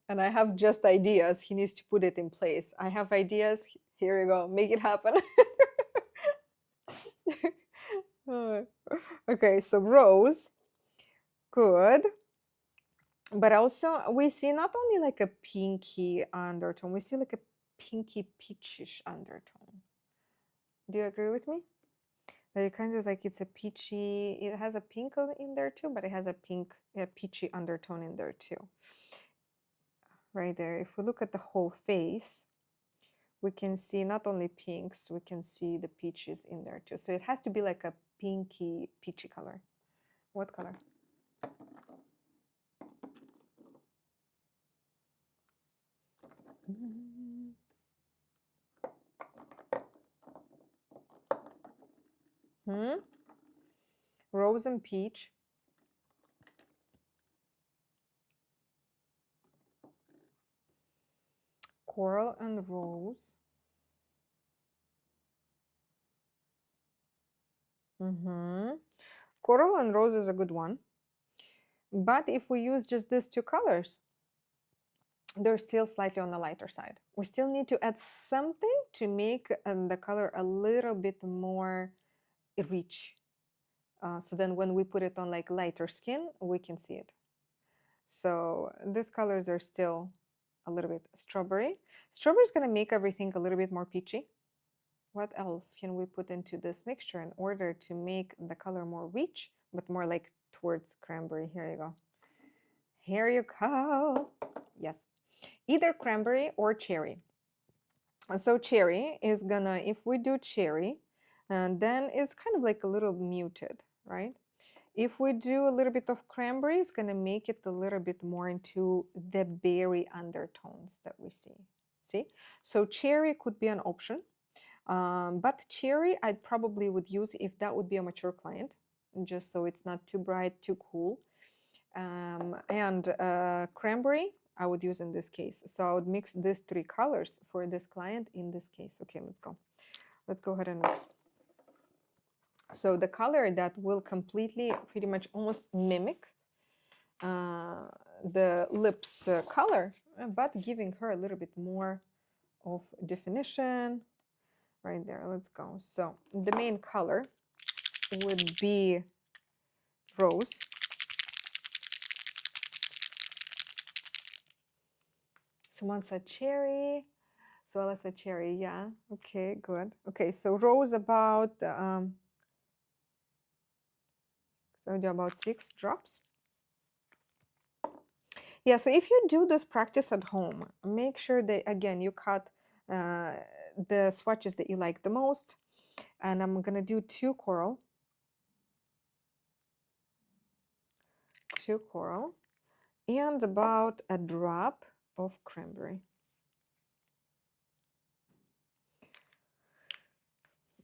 And I have just ideas. He needs to put it in place. I have ideas. Here you go. Make it happen. Okay, so rose. Good. But also we see not only like a pinky undertone, we see like a pinky peachish undertone. Do you agree with me? That it kind of like it's a peachy, it has a pink in there too, but it has a peachy undertone in there too. Right there. If we look at the whole face, we can see not only pinks, we can see the peaches in there too. So it has to be like a pinky peachy color. What color? Rose and peach. Coral and rose. Coral and rose is a good one. But if we use just these two colors, they're still slightly on the lighter side. We still need to add something to make the color a little bit more rich. So then when we put it on like lighter skin, we can see it. So these colors are still a little bit strawberry. Strawberry is going to make everything a little bit more peachy. What else can we put into this mixture in order to make the color more rich, but more like towards cranberry? Here you go. Here you go. Yes. Either cranberry or cherry. And so cherry is gonna, if we do cherry, and then it's kind of like a little muted, right? If we do a little bit of cranberry, it's gonna make it a little bit more into the berry undertones that we see. See? So cherry could be an option. But cherry, I probably would use if that would be a mature client, just so it's not too bright, too cool. And cranberry, I would use in this case. So I would mix these three colors for this client in this case. Okay, let's go. Let's go ahead and mix. So the color that will completely, pretty much almost mimic the lips color, but giving her a little bit more of definition. Right there, let's go. So the main color would be rose. Someone said cherry. So Ella said cherry, yeah. Okay, good. Okay, so rose about so do about 6 drops. Yeah, so if you do this practice at home, make sure that again you cut the swatches that you like the most. And I'm gonna do 2 coral. 2 coral and about a drop of cranberry.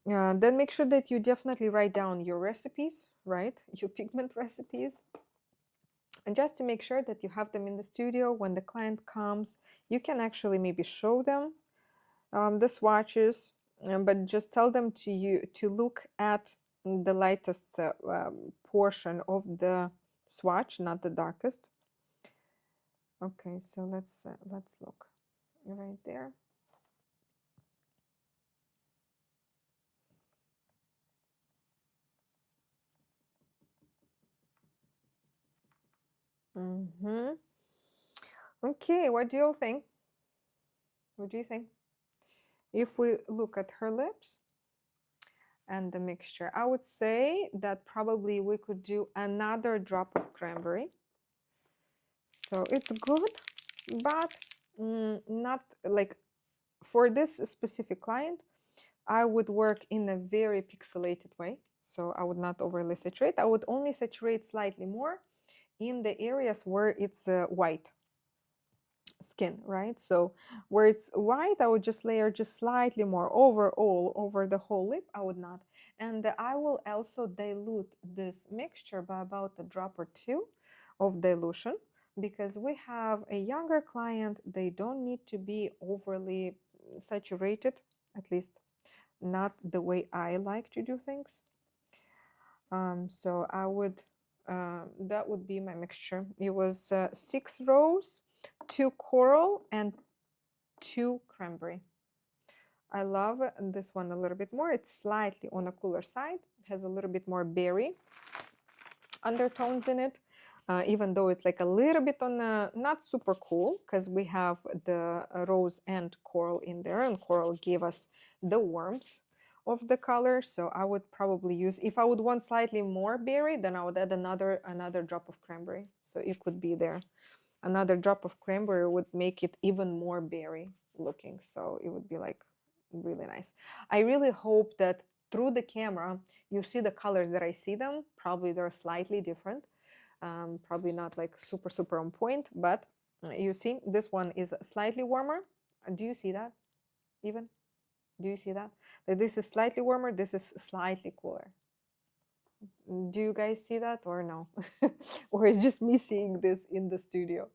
Then make sure that you definitely write down your recipes, right? Your pigment recipes. And just to make sure that you have them in the studio when the client comes, you can actually maybe show them the swatches, but just tell them to look at the lightest portion of the swatch, not the darkest. Okay, so let's look right there. Okay, what do you think? What do you think? If we look at her lips and the mixture, I would say that probably we could do another drop of cranberry. So it's good, but not like for this specific client, I would work in a very pixelated way. So I would not overly saturate. I would only saturate slightly more in the areas where it's white skin, right? So where it's white, I would just layer just slightly more overall over the whole lip. I would not. And I will also dilute this mixture by about a drop or 2 of dilution, because we have a younger client. They don't need to be overly saturated, at least not the way I like to do things. So I would, that would be my mixture. It was 6 rose, 2 coral, and 2 cranberry. I love this one a little bit more. It's slightly on a cooler side. It has a little bit more berry undertones in it. even though it's like a little bit on not super cool, because we have the rose and coral in there, and coral gave us the warmth of the color. So I would probably use, if I would want slightly more berry, then I would add another drop of cranberry. So it could be there. Another drop of cranberry would make it even more berry looking. So it would be like really nice. I really hope that through the camera, you see the colors that I see them. Probably they're slightly different. Probably not like super on point, but you see this one is slightly warmer. Do you see that even? Do you see that? Like this is slightly warmer, this is slightly cooler. Do you guys see that or no? Or is just me seeing this in the studio?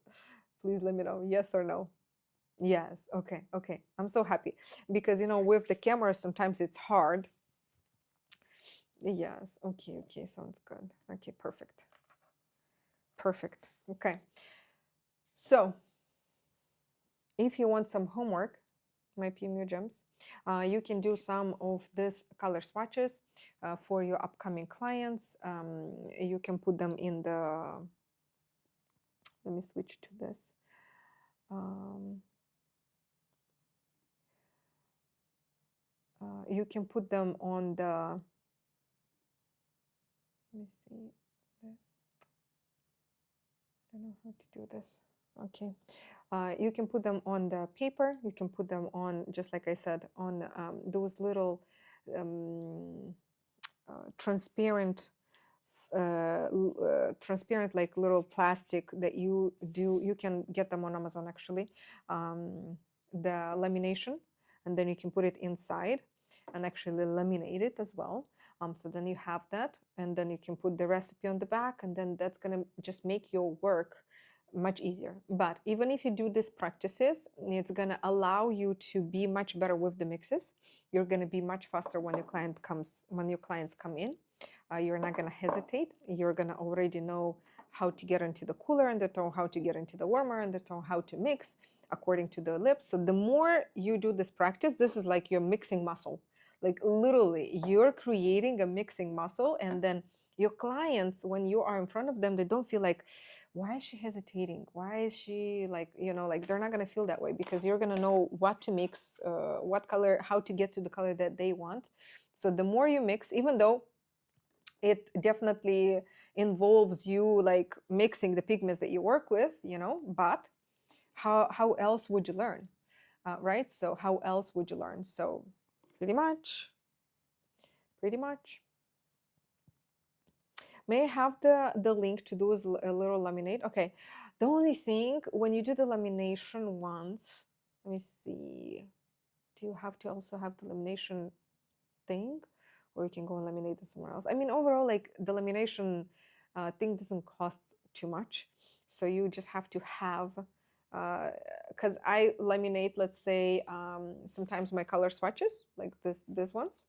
Please let me know, yes or no. Yes, okay, okay. I'm so happy because with the camera sometimes it's hard. Yes, okay, okay, sounds good. Okay, perfect. Perfect. Okay. So if you want some homework, my PMU gems, you can do some of these color swatches for your upcoming clients. You can put them in the, let me switch to this. You can put them on the, let me see this. I don't know how to do this. Okay. You can put them on the paper. You can put them on, just like I said, on those little transparent, transparent like little plastic that you do. You can get them on Amazon actually. The lamination, and then you can put it inside and actually laminate it as well. So then you have that, and then you can put the recipe on the back, and then that's gonna just make your work much easier. But even if you do these practices, it's gonna allow you to be much better with the mixes. You're gonna be much faster when your clients come in. You're not gonna hesitate. You're gonna already know how to get into the cooler undertone, how to get into the warmer undertone, how to mix according to the lips. So the more you do this practice, this is like your mixing muscle. Like literally, you're creating a mixing muscle, and then your clients, when you are in front of them, they don't feel like, why is she hesitating? Why is she like, like they're not going to feel that way, because you're going to know what to mix, what color, how to get to the color that they want. So the more you mix, even though it definitely involves you like mixing the pigments that you work with, but how else would you learn? Right? So how else would you learn? So pretty much. May I have the link to do a little laminate? Okay. The only thing, when you do the lamination once, let me see. Do you have to also have the lamination thing? Or you can go and laminate it somewhere else? I mean, overall, like the lamination thing doesn't cost too much. So you just have to have, because I laminate, let's say, sometimes my color swatches, like this ones.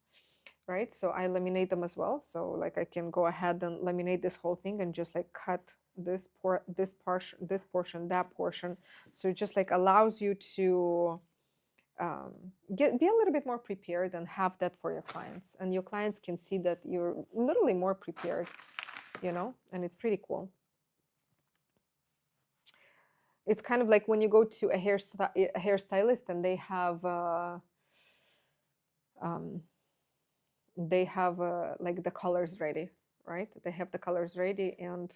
Right, so I laminate them as well. So like I can go ahead and laminate this whole thing and just like cut this portion, that portion. So it just like allows you to be a little bit more prepared and have that for your clients, and your clients can see that you're literally more prepared, and it's pretty cool. It's kind of like when you go to a hairstylist and they have like the colors ready, right? They have the colors ready, and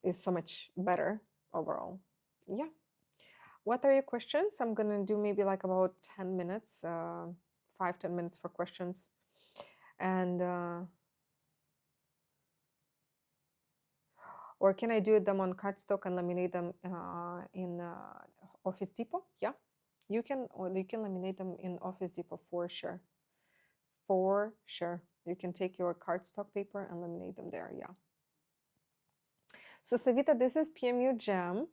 it's so much better overall. Yeah. What are your questions? I'm gonna do maybe like about 10 minutes, 5-10 minutes for questions. And or can I do them on cardstock and laminate them in Office Depot? Yeah, you can, or you can laminate them in Office Depot for sure. For sure. You can take your cardstock paper and laminate them there, yeah. So Savita, this is PMU Jam.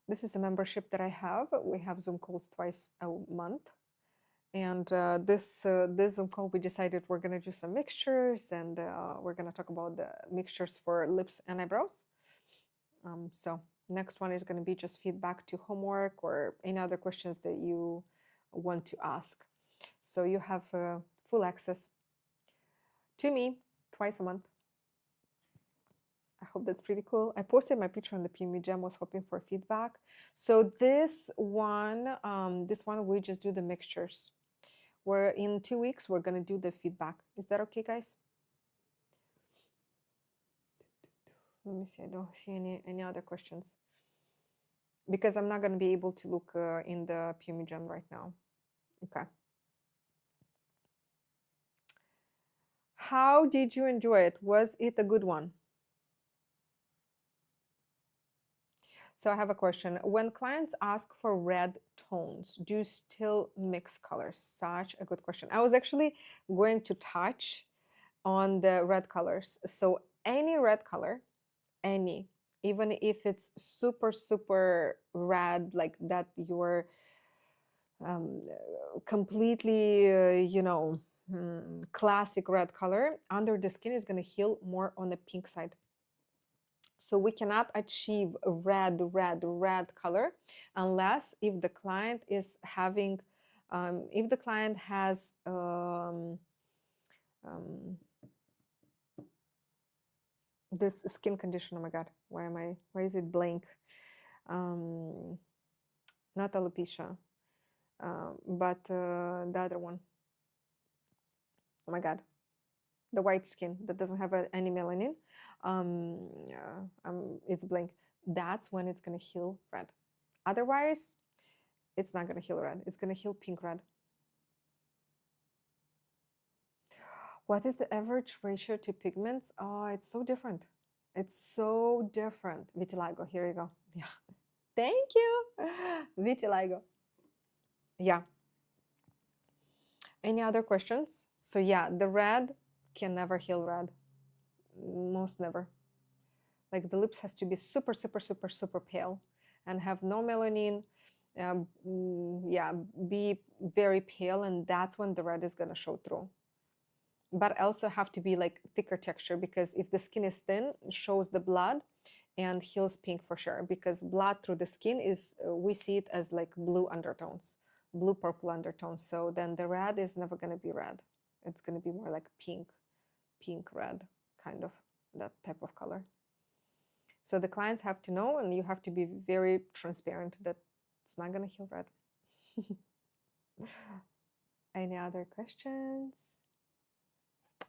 This is a membership that I have. We have Zoom calls twice a month. And this Zoom call, we decided we're going to do some mixtures, and we're going to talk about the mixtures for lips and eyebrows. So next one is going to be just feedback to homework or any other questions that you want to ask. So you have full access to me twice a month. hope that's pretty cool. I posted my picture on the PMU Gem, was hoping for feedback. So this one we just do the mixtures. We're in 2 weeks, we're gonna do the feedback. Is that okay, guys? Let me see, I don't see any other questions. Because I'm not gonna be able to look in the PMU Gem right now. Okay. How did you enjoy it? Was it a good one? So I have a question. When clients ask for red tones, do you still mix colors? Such a good question. I was actually going to touch on the red colors. So any red color, any, even if it's super, super red, like that you're completely, classic red color, under the skin is going to heal more on the pink side. So we cannot achieve a red color unless if the client is having, if the client has this skin condition. Oh my God, why is it blank? Not alopecia, but the other one. Oh my God, the white skin that doesn't have any melanin. It's blank. That's when it's going to heal red. Otherwise, it's not going to heal red. It's going to heal pink red. What is the average ratio to pigments? Oh, it's so different. It's so different. Vitiligo, here you go. Yeah. Thank you. Vitiligo. Yeah. Any other questions? So yeah, the red can never heal red. Most never. Like the lips has to be super, super, super, super pale and have no melanin. Yeah, be very pale, and that's when the red is going to show through. But also have to be like thicker texture, because if the skin is thin, it shows the blood and heals pink for sure, because blood through the skin is, we see it as like blue undertones, blue purple undertones. So then the red is never going to be red. It's going to be more like pink red, kind of that type of color. So the clients have to know, and you have to be very transparent that it's not going to heal red. Any other questions?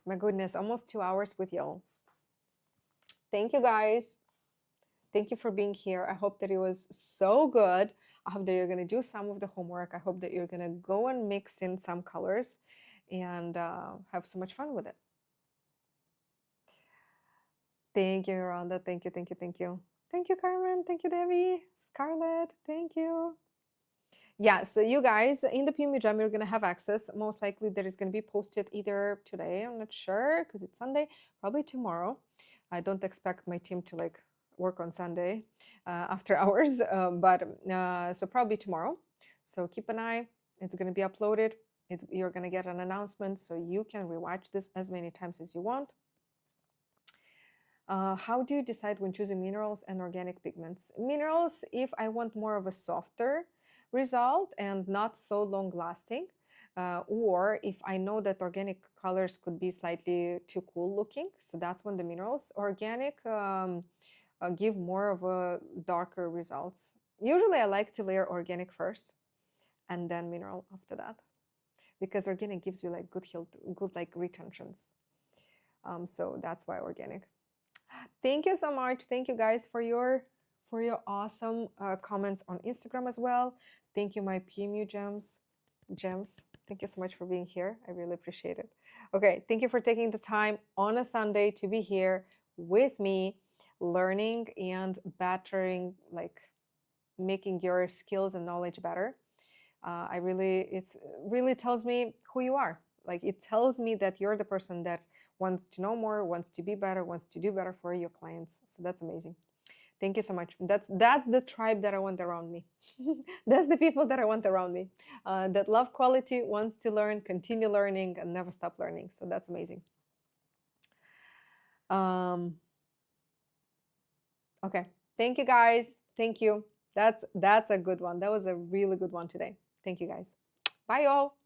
My goodness, almost 2 hours with y'all. Thank you, guys. Thank you for being here. I hope that it was so good. I hope that you're going to do some of the homework. I hope that you're going to go and mix in some colors and have so much fun with it. Thank you, Rhonda. Thank you, thank you, thank you. Thank you, Carmen. Thank you, Debbie. Scarlett. Thank you. Yeah, so you guys in the PMU Jam, you're going to have access. Most likely that is going to be posted either today, I'm not sure, because it's Sunday, probably tomorrow. I don't expect my team to like work on Sunday after hours, but so probably tomorrow. So keep an eye. It's going to be uploaded. You're going to get an announcement, so you can rewatch this as many times as you want. How do you decide when choosing minerals and organic pigments? Minerals, if I want more of a softer result and not so long lasting, or if I know that organic colors could be slightly too cool looking, so that's when the minerals. Organic give more of a darker results. Usually I like to layer organic first and then mineral after that, because organic gives you like good like retentions. So that's why organic. Thank you so much. Thank you guys for your awesome comments on Instagram as well. Thank you, my PMU gems. Thank you so much for being here. I really appreciate it. Okay, thank you for taking the time on a Sunday to be here with me, learning and bettering, like making your skills and knowledge better. It really tells me who you are. Like it tells me that you're the person that wants to know more, wants to be better, wants to do better for your clients. So that's amazing. Thank you so much. That's the tribe that I want around me. That's the people that I want around me, that love quality, wants to learn, continue learning, and never stop learning. So that's amazing. Okay. Thank you, guys. Thank you. That's a good one. That was a really good one today. Thank you, guys. Bye, all.